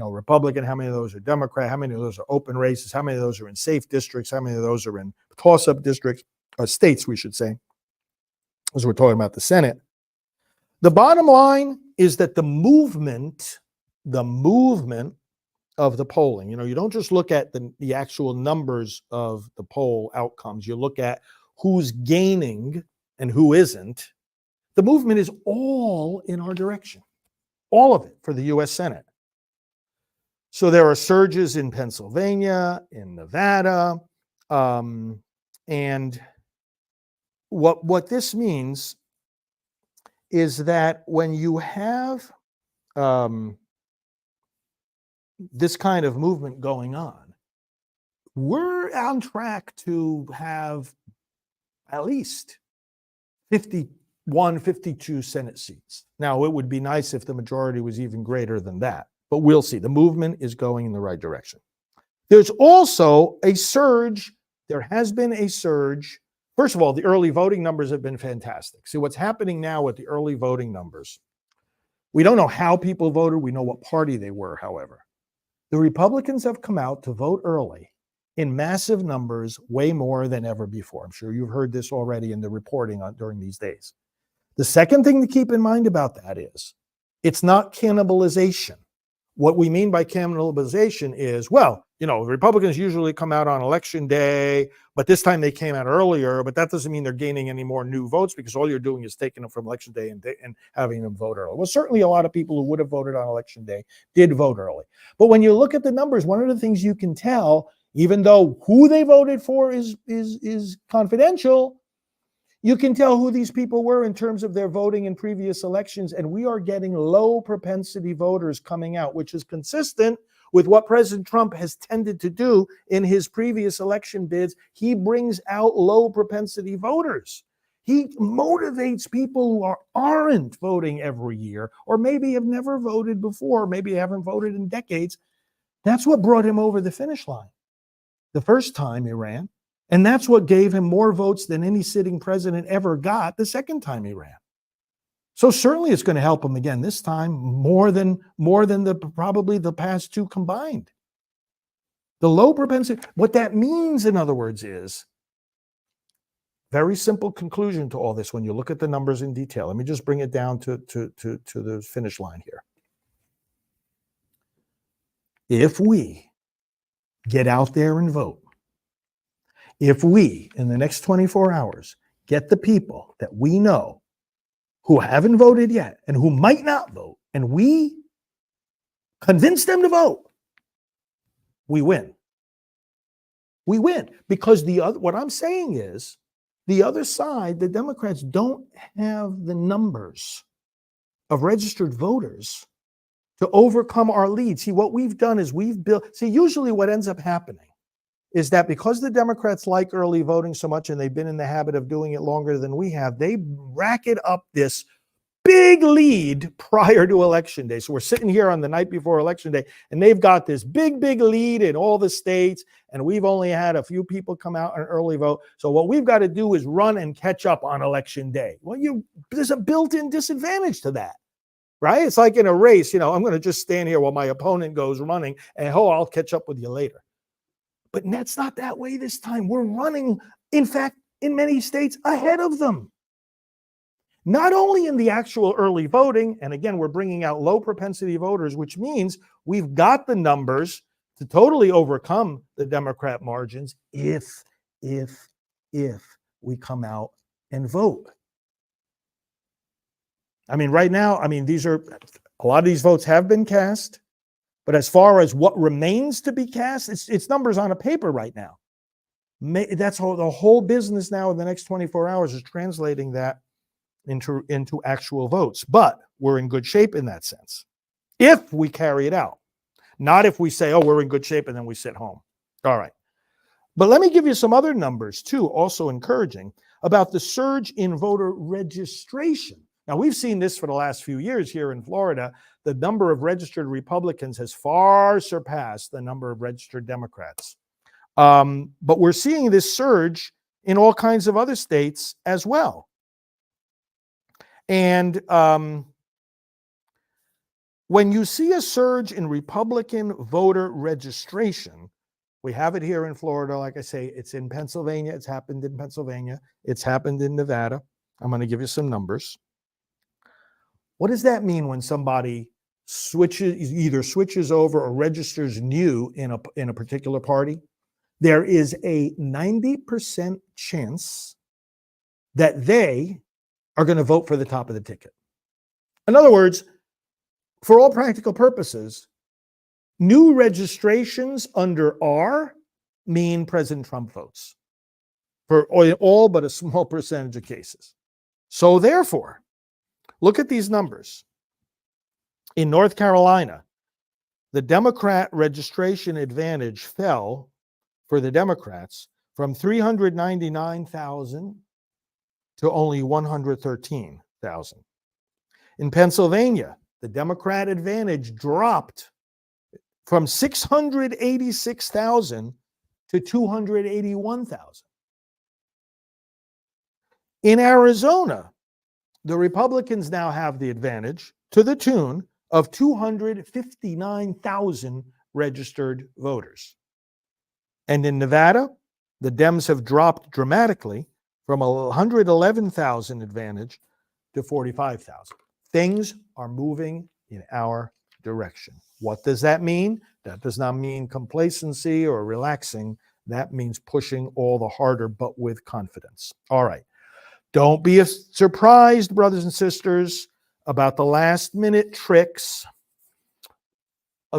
Republican, how many of those are Democrat, how many of those are open races, how many of those are in safe districts, how many of those are in toss-up districts, or states, we should say, as we're talking about the Senate. The bottom line is that the movement of the polling, you don't just look at the actual numbers of the poll outcomes, you look at who's gaining and who isn't. The movement is all in our direction, all of it for the U.S. Senate. So there are surges in Pennsylvania, in Nevada, and what this means is that when you have this kind of movement going on, we're on track to have at least 51, 52 Senate seats. Now, it would be nice if the majority was even greater than that, but we'll see. The movement is going in the right direction. There's also a surge. There has been a surge. First of all, the early voting numbers have been fantastic. See, what's happening now with the early voting numbers, we don't know how people voted. We know what party they were, however. The Republicans have come out to vote early in massive numbers, way more than ever before. I'm sure you've heard this already in the reporting during these days. The second thing to keep in mind about that is it's not cannibalization. What we mean by cannibalization is, Republicans usually come out on election day, but this time they came out earlier, but that doesn't mean they're gaining any more new votes because all you're doing is taking them from election day and having them vote early. Well, certainly a lot of people who would have voted on election day did vote early. But when you look at the numbers, one of the things you can tell, even though who they voted for is confidential, you can tell who these people were in terms of their voting in previous elections, and we are getting low propensity voters coming out, which is consistent with what President Trump has tended to do in his previous election bids. He brings out low propensity voters. He motivates people who aren't voting every year, or maybe have never voted before, maybe haven't voted in decades. That's what brought him over the finish line the first time he ran. And that's what gave him more votes than any sitting president ever got the second time he ran. So certainly it's going to help him again this time more than probably the past two combined. The low propensity, what that means, in other words, is very simple conclusion to all this when you look at the numbers in detail. Let me just bring it down to the finish line here. If we get out there and vote, if we, in the next 24 hours, get the people that we know who haven't voted yet and who might not vote, and we convince them to vote, we win. We win. Because what I'm saying is, the other side, the Democrats, don't have the numbers of registered voters to overcome our lead. See, what we've done is usually what ends up happening is that because the Democrats like early voting so much and they've been in the habit of doing it longer than we have, they racket up this big lead prior to election day. So we're sitting here on the night before election day, and they've got this big lead in all the states, and we've only had a few people come out and early vote. So what we've got to do is run and catch up on election day. Well, there's a built-in disadvantage to that, right? It's like in a race, I'm going to just stand here while my opponent goes running, and I'll catch up with you later. But that's not that way this time. We're running, in fact, in many states ahead of them. Not only in the actual early voting, and again, we're bringing out low propensity voters, which means we've got the numbers to totally overcome the Democrat margins if we come out and vote. I mean, right now, a lot of these votes have been cast. But as far as what remains to be cast, it's numbers on a paper right now. That's the whole business now in the next 24 hours is translating that into actual votes. But we're in good shape in that sense, if we carry it out. Not if we say, we're in good shape and then we sit home. All right. But let me give you some other numbers too, also encouraging, about the surge in voter registration. Now, we've seen this for the last few years here in Florida. The number of registered Republicans has far surpassed the number of registered Democrats. But we're seeing this surge in all kinds of other states as well. And when you see a surge in Republican voter registration, we have it here in Florida. Like I say, it's in Pennsylvania. It's happened in Pennsylvania. It's happened in Nevada. I'm going to give you some numbers. What does that mean when somebody either switches over or registers new in a particular party? There is a 90% chance that they are going to vote for the top of the ticket. In other words, for all practical purposes, new registrations under R mean President Trump votes for all but a small percentage of cases. So therefore, look at these numbers. In North Carolina, the Democrat registration advantage fell for the Democrats from 399,000 to only 113,000. In Pennsylvania, the Democrat advantage dropped from 686,000 to 281,000. In Arizona, the Republicans now have the advantage to the tune of 259,000 registered voters. And in Nevada, the Dems have dropped dramatically from 111,000 advantage to 45,000. Things are moving in our direction. What does that mean? That does not mean complacency or relaxing. That means pushing all the harder, but with confidence. All right. Don't be surprised, brothers and sisters, about the last minute tricks.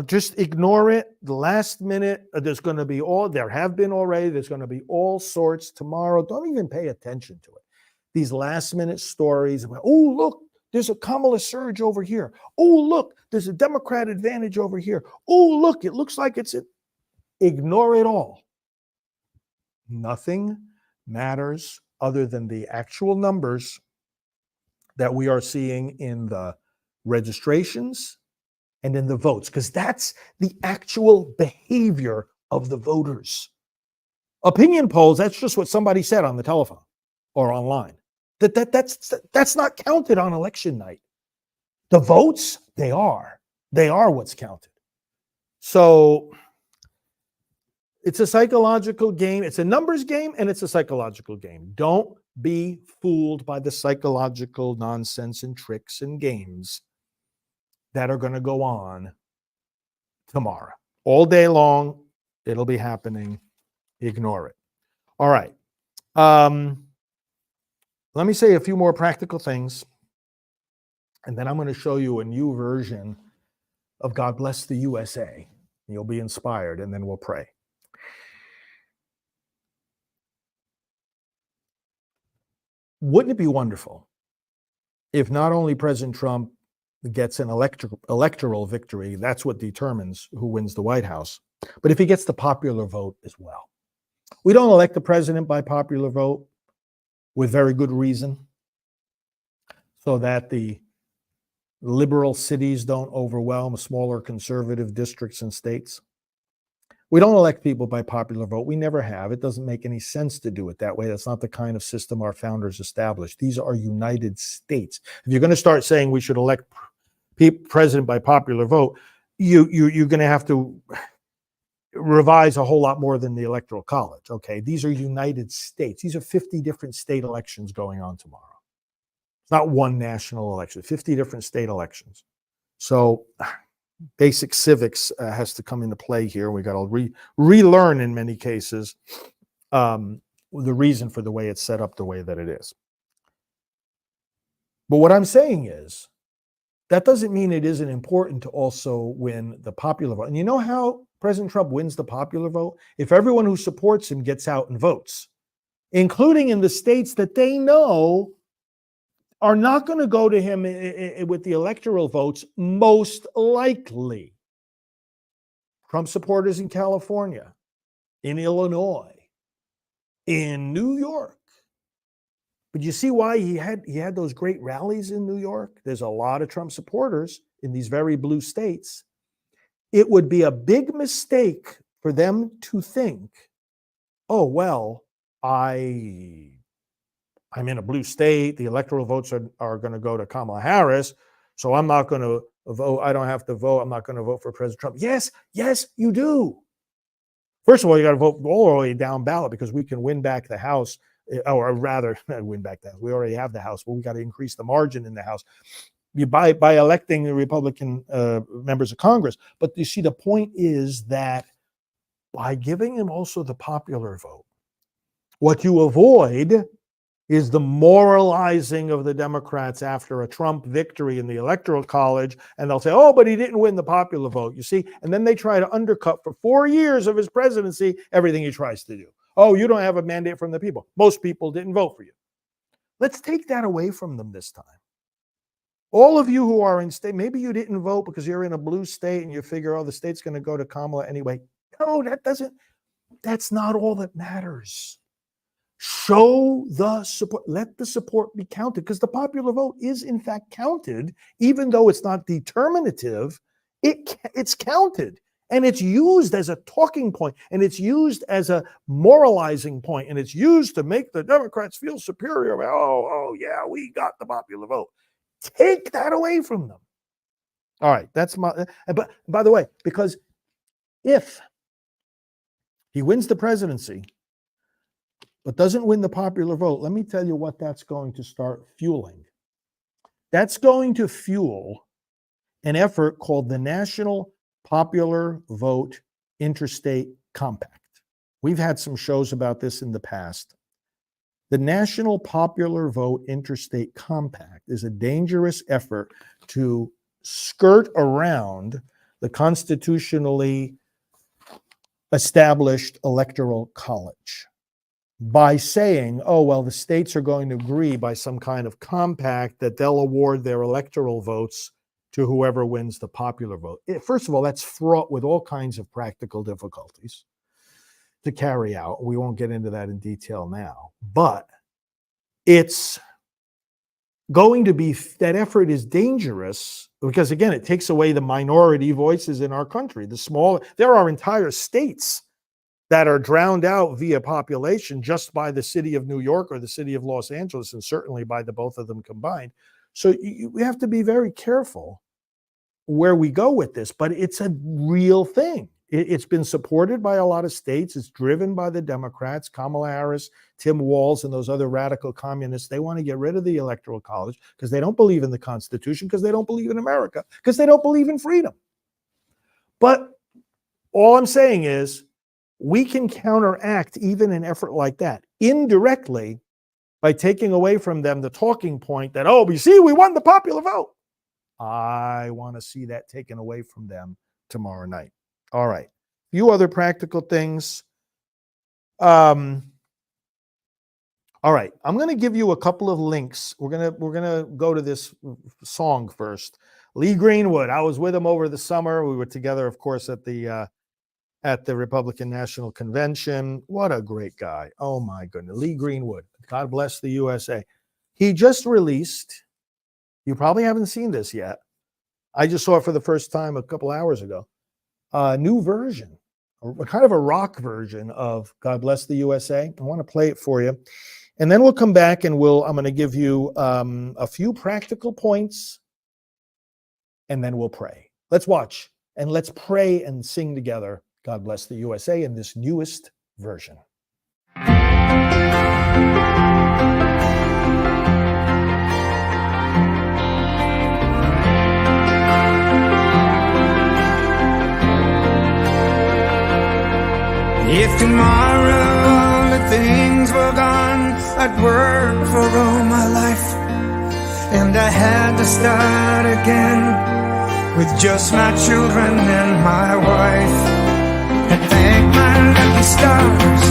Just ignore it. The last minute, there's going to be there have been already, there's going to be all sorts tomorrow. Don't even pay attention to it. These last minute stories about, oh, look, there's a Kamala surge over here. Oh, look, there's a Democrat advantage over here. Oh, look, it looks like it's it. Ignore it all. Nothing matters other than the actual numbers that we are seeing in the registrations and in the votes, because that's the actual behavior of the voters. Opinion polls, that's just what somebody said on the telephone or online. That's not counted on election night. The votes, they are what's counted. So it's a psychological game. It's a numbers game and it's a psychological game. Don't be fooled by the psychological nonsense and tricks and games that are going to go on tomorrow. All day long, it'll be happening. Ignore it. All right. Let me say a few more practical things, and then I'm going to show you a new version of God Bless the USA. You'll be inspired, and then we'll pray. Wouldn't it be wonderful if not only President Trump gets an electoral victory, that's what determines who wins the White House, but if he gets the popular vote as well? We don't elect the president by popular vote with very good reason, so that the liberal cities don't overwhelm smaller conservative districts and states. We don't elect people by popular vote. We never have. It doesn't make any sense to do it that way. That's not the kind of system our founders established. These are United States. If you're going to start saying we should elect president by popular vote, you're going to have to revise a whole lot more than the Electoral College. Okay, these are United States. These are 50 different state elections going on tomorrow. It's not one national election, 50 different state elections. So basic civics has to come into play here. We got to relearn in many cases the reason for the way it's set up the way that it is. But what I'm saying is that doesn't mean it isn't important to also win the popular vote. And you know how President Trump wins the popular vote? If everyone who supports him gets out and votes, including in the states that they know are not going to go to him with the electoral votes, most likely. Trump supporters in California, in Illinois, in New York. But you see why he had those great rallies in New York? There's a lot of Trump supporters in these very blue states. It would be a big mistake for them to think, oh, well, I'm in a blue state. The electoral votes are going to go to Kamala Harris, so I'm not going to vote. I don't have to vote. I'm not going to vote for President Trump. Yes, you do. First of all, you got to vote all the way down ballot because we can win back the House, or rather, win back the House. We already have the House, but we got to increase the margin in the House by electing the Republican members of Congress. But you see, the point is that by giving them also the popular vote, what you avoid is the moralizing of the Democrats after a Trump victory in the Electoral College, and they'll say, oh, but he didn't win the popular vote, you see? And then they try to undercut for 4 years of his presidency everything he tries to do. Oh, you don't have a mandate from the people. Most people didn't vote for you. Let's take that away from them this time. All of you who are in state, maybe you didn't vote because you're in a blue state and you figure, oh, the state's going to go to Kamala anyway. No, that's not all that matters. Show the support. Let the support be counted, because the popular vote is in fact counted, even though it's not determinative. It's counted, and it's used as a talking point, and it's used as a moralizing point, and it's used to make the Democrats feel superior. Oh yeah, we got the popular vote. Take that away from them. All right, that's my. But by the way, because if he wins the presidency but doesn't win the popular vote, let me tell you what that's going to start fueling. That's going to fuel an effort called the National Popular Vote Interstate Compact. We've had some shows about this in the past. The National Popular Vote Interstate Compact is a dangerous effort to skirt around the constitutionally established Electoral College by saying, oh, well, the states are going to agree by some kind of compact that they'll award their electoral votes to whoever wins the popular vote. First of all, that's fraught with all kinds of practical difficulties to carry out. We won't get into that in detail now, but it's going to be, that effort is dangerous because, again, it takes away the minority voices in our country. There are entire states that are drowned out via population just by the city of New York or the city of Los Angeles, and certainly by the both of them combined. So we have to be very careful where we go with this, but it's a real thing. It's been supported by a lot of states. It's driven by the Democrats, Kamala Harris, Tim Walz, and those other radical communists. They want to get rid of the Electoral College because they don't believe in the Constitution, because they don't believe in America, because they don't believe in freedom. But all I'm saying is, we can counteract even an effort like that indirectly by taking away from them the talking point that, oh, you see, we won the popular vote. I want to see that taken away from them tomorrow night. All right. A few other practical things. All right. I'm going to give you a couple of links. We're going to go to this song first. Lee Greenwood. I was with him over the summer. We were together, of course, at the Republican National Convention. What a great guy. Oh, my goodness. Lee Greenwood. God bless the USA. He just released, you probably haven't seen this yet. I just saw it for the first time a couple hours ago. A new version, kind of a rock version of God Bless the USA. I want to play it for you. And then we'll come back and I'm going to give you a few practical points, and then we'll pray. Let's watch and let's pray and sing together God Bless the USA in this newest version. If tomorrow all the things were gone, I'd work for all my life, and I had to start again with just my children and my wife. And thank my lucky stars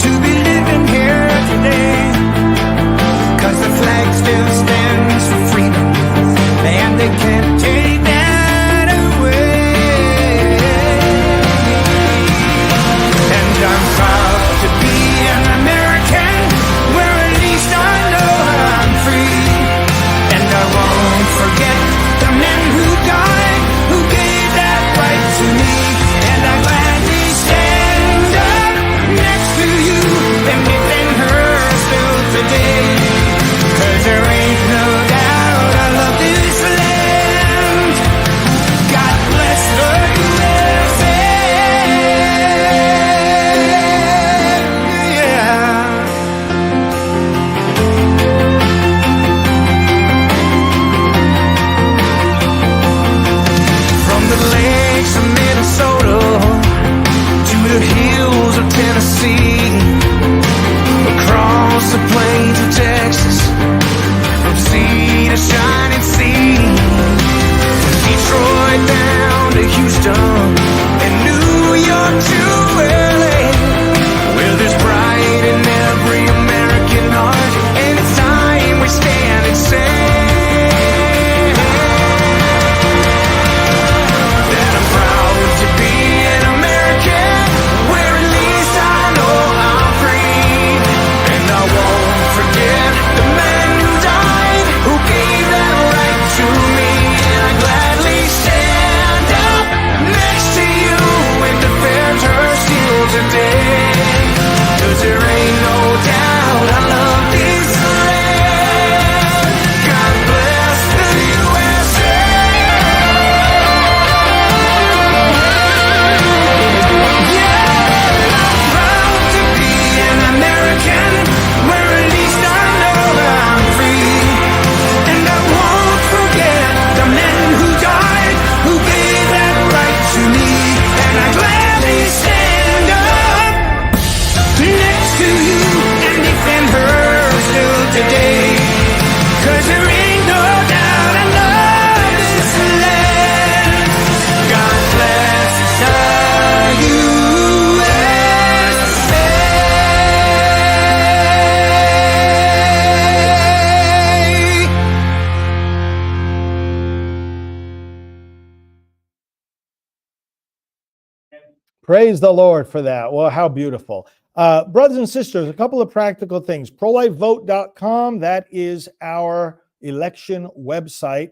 to be living here today, 'cause the flag still stands for freedom, and they can't take that away. And I'm proud to be an American, where at least I know I'm free. And I won't forget the men who died, who gave that right to me. And I gladly stand up next to you and defend her still today, 'cause there ain't no doubt Praise the Lord for that. Well, how beautiful. Brothers and sisters, a couple of practical things. ProLifeVote.com, that is our election website.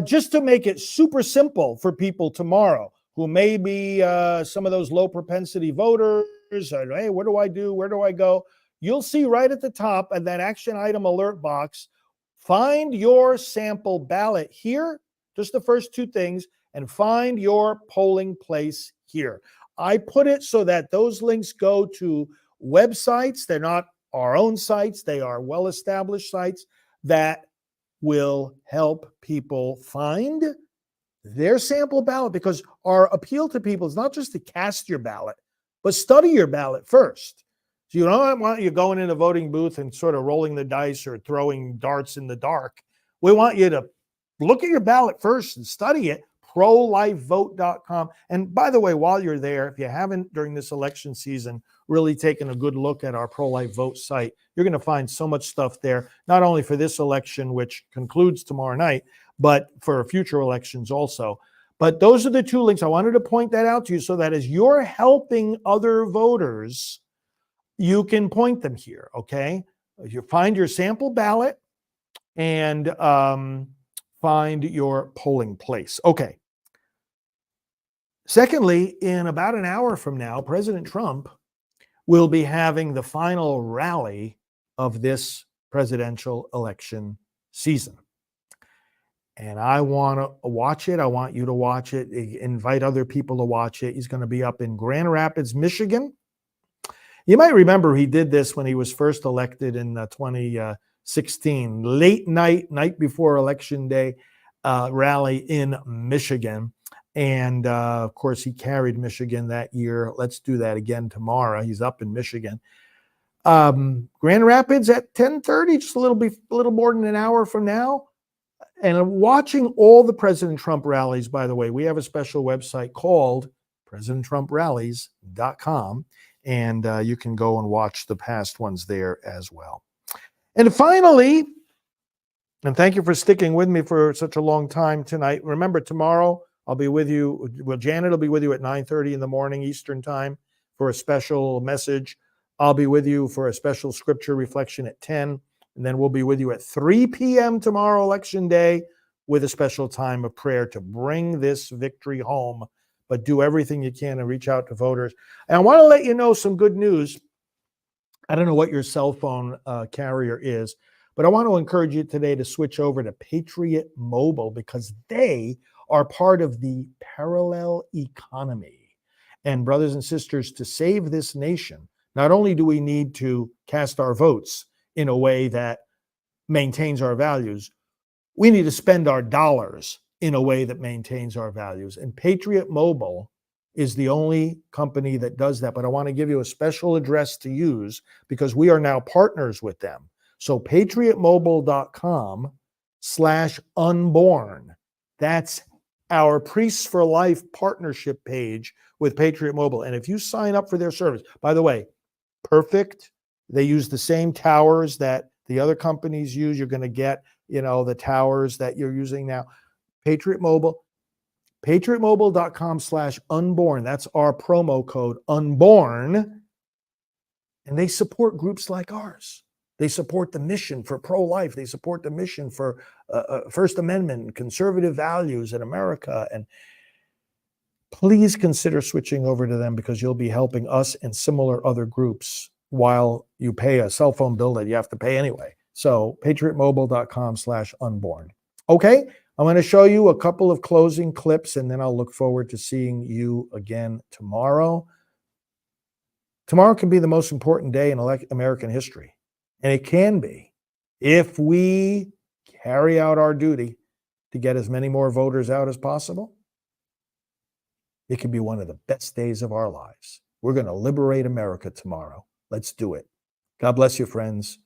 Just to make it super simple for people tomorrow who may be some of those low propensity voters, hey, what do I do? Where do I go? You'll see right at the top of that action item alert box, find your sample ballot here, just the first two things, and find your polling place here. I put it so that those links go to websites. They're not our own sites. They are well-established sites that will help people find their sample ballot, because our appeal to people is not just to cast your ballot, but study your ballot first. So you don't want you going in a voting booth and sort of rolling the dice or throwing darts in the dark. We want you to look at your ballot first and study it. ProLifeVote.com. And by the way, while you're there, if you haven't during this election season really taken a good look at our Pro-Life Vote site, you're going to find so much stuff there, not only for this election, which concludes tomorrow night, but for future elections also. But those are the two links. I wanted to point that out to you so that as you're helping other voters, you can point them here, okay? You find your sample ballot and find your polling place. Okay. Secondly, in about an hour from now, President Trump will be having the final rally of this presidential election season. And I want to watch it. I want you to watch it. Invite other people to watch it. He's going to be up in Grand Rapids, Michigan. You might remember he did this when he was first elected in 2016, late night before Election Day rally in Michigan. And of course, he carried Michigan that year. Let's do that again tomorrow. He's up in Michigan. Grand Rapids at 10:30, just a little more than an hour from now. And watching all the President Trump rallies, by the way, we have a special website called PresidentTrumpRallies.com, and you can go and watch the past ones there as well. And finally, and thank you for sticking with me for such a long time tonight. Remember, tomorrow I'll be with you. Well, Janet will be with you at 9:30 in the morning Eastern time for a special message. I'll be with you for a special scripture reflection at 10. And then we'll be with you at 3 p.m. tomorrow, Election Day, with a special time of prayer to bring this victory home. But do everything you can and reach out to voters. And I want to let you know some good news. I don't know what your cell phone carrier is, but I want to encourage you today to switch over to Patriot Mobile, because they are part of the parallel economy. And brothers and sisters, to save this nation, not only do we need to cast our votes in a way that maintains our values, we need to spend our dollars in a way that maintains our values. And Patriot Mobile is the only company that does that. But I want to give you a special address to use because we are now partners with them. So patriotmobile.com/unborn. That's our Priests for Life partnership page with Patriot Mobile. And if you sign up for their service, by the way, perfect. They use the same towers that the other companies use. You're going to get, the towers that you're using now. Patriot Mobile, patriotmobile.com/unborn. That's our promo code, unborn. And they support groups like ours. They support the mission for pro-life. They support the mission for First Amendment, conservative values in America. And please consider switching over to them, because you'll be helping us and similar other groups while you pay a cell phone bill that you have to pay anyway. So patriotmobile.com/unborn. Okay, I'm going to show you a couple of closing clips, and then I'll look forward to seeing you again tomorrow. Tomorrow can be the most important day in American history. And it can be if we carry out our duty to get as many more voters out as possible. It could be one of the best days of our lives. We're going to liberate America tomorrow. Let's do it. God bless you, friends.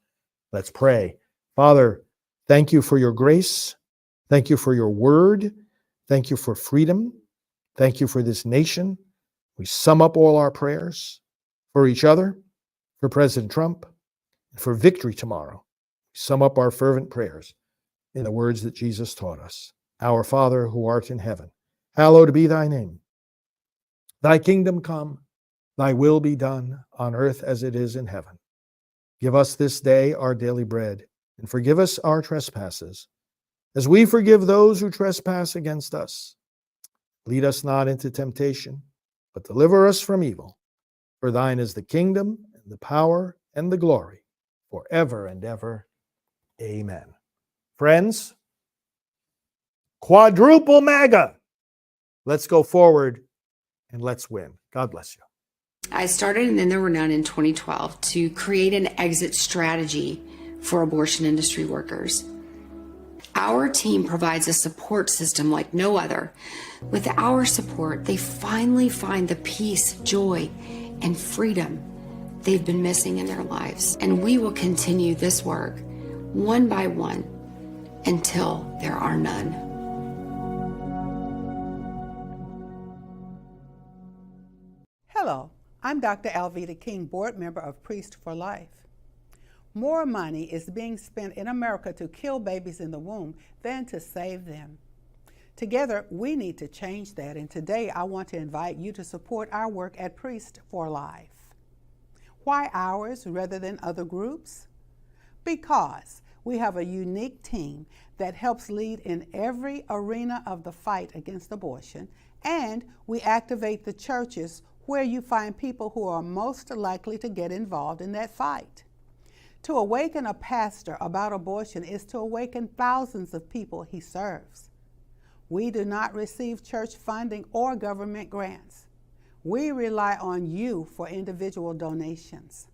Let's pray. Father, thank you for your grace. Thank you for your word. Thank you for freedom. Thank you for this nation. We sum up all our prayers for each other, for President Trump, and for victory tomorrow. We sum up our fervent prayers in the words that Jesus taught us. Our Father, who art in heaven, hallowed be thy name. Thy kingdom come, thy will be done on earth as it is in heaven. Give us this day our daily bread, and forgive us our trespasses, as we forgive those who trespass against us. Lead us not into temptation, but deliver us from evil. For thine is the kingdom, and the power, and the glory, forever and ever. Amen. Friends, quadruple MAGA. Let's go forward and let's win. God bless you. I started, and then there were none, in 2012 to create an exit strategy for abortion industry workers. Our team provides a support system like no other. With our support, they finally find the peace, joy, and freedom they've been missing in their lives. And we will continue this work one by one until there are none. Hello, I'm Dr. Alveda King, board member of Priests for Life. More money is being spent in America to kill babies in the womb than to save them. Together, we need to change that, and today I want to invite you to support our work at Priests for Life. Why ours rather than other groups? Because we have a unique team that helps lead in every arena of the fight against abortion, and we activate the churches where you find people who are most likely to get involved in that fight. To awaken a pastor about abortion is to awaken thousands of people he serves. We do not receive church funding or government grants. We rely on you for individual donations.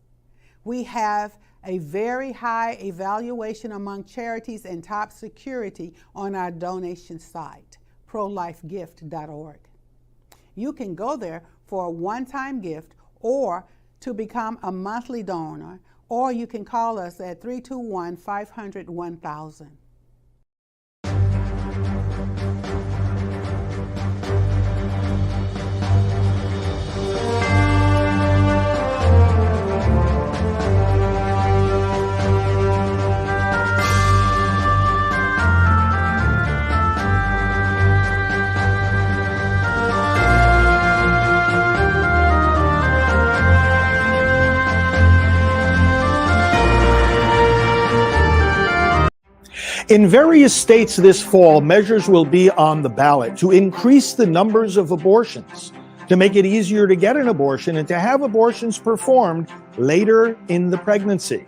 We have a very high evaluation among charities and top security on our donation site, prolifegift.org. You can go there for a one-time gift or to become a monthly donor, or you can call us at 321-500-1000. In various states this fall, measures will be on the ballot to increase the numbers of abortions, to make it easier to get an abortion and to have abortions performed later in the pregnancy.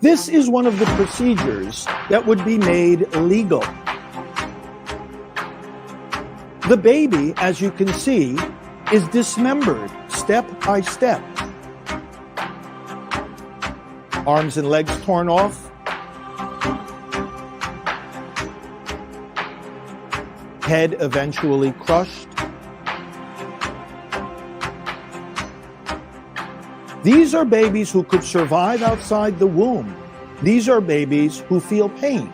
This is one of the procedures that would be made legal. The baby, as you can see, is dismembered step by step. Arms and legs torn off. Head eventually crushed. These are babies who could survive outside the womb. These are babies who feel pain.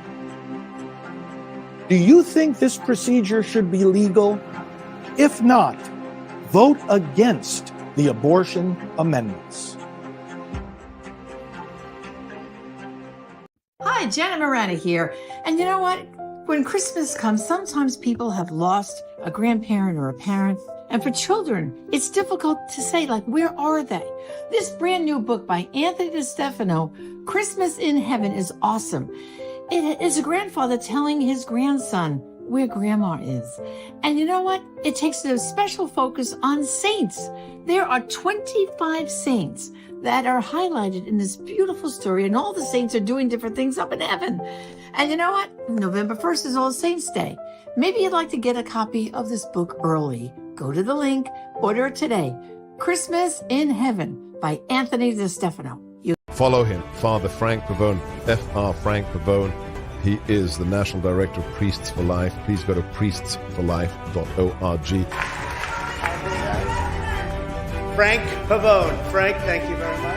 Do you think this procedure should be legal? If not, vote against the abortion amendments. Hi, Janet Morana here. And you know what? When Christmas comes, sometimes people have lost a grandparent or a parent. And for children, it's difficult to say, like, where are they? This brand new book by Anthony DeStefano, Christmas in Heaven, is awesome. It is a grandfather telling his grandson where grandma is. And you know what? It takes a special focus on saints. There are 25 saints that are highlighted in this beautiful story, and all the saints are doing different things up in heaven. And you know what? November 1st is All Saints Day. Maybe you'd like to get a copy of this book early. Go to the link, order it today. Christmas in Heaven by Anthony DeStefano. Follow him, Father Frank Pavone, Fr. Frank Pavone. He is the National Director of Priests for Life. Please go to priestsforlife.org. Frank Pavone. Frank, thank you very much.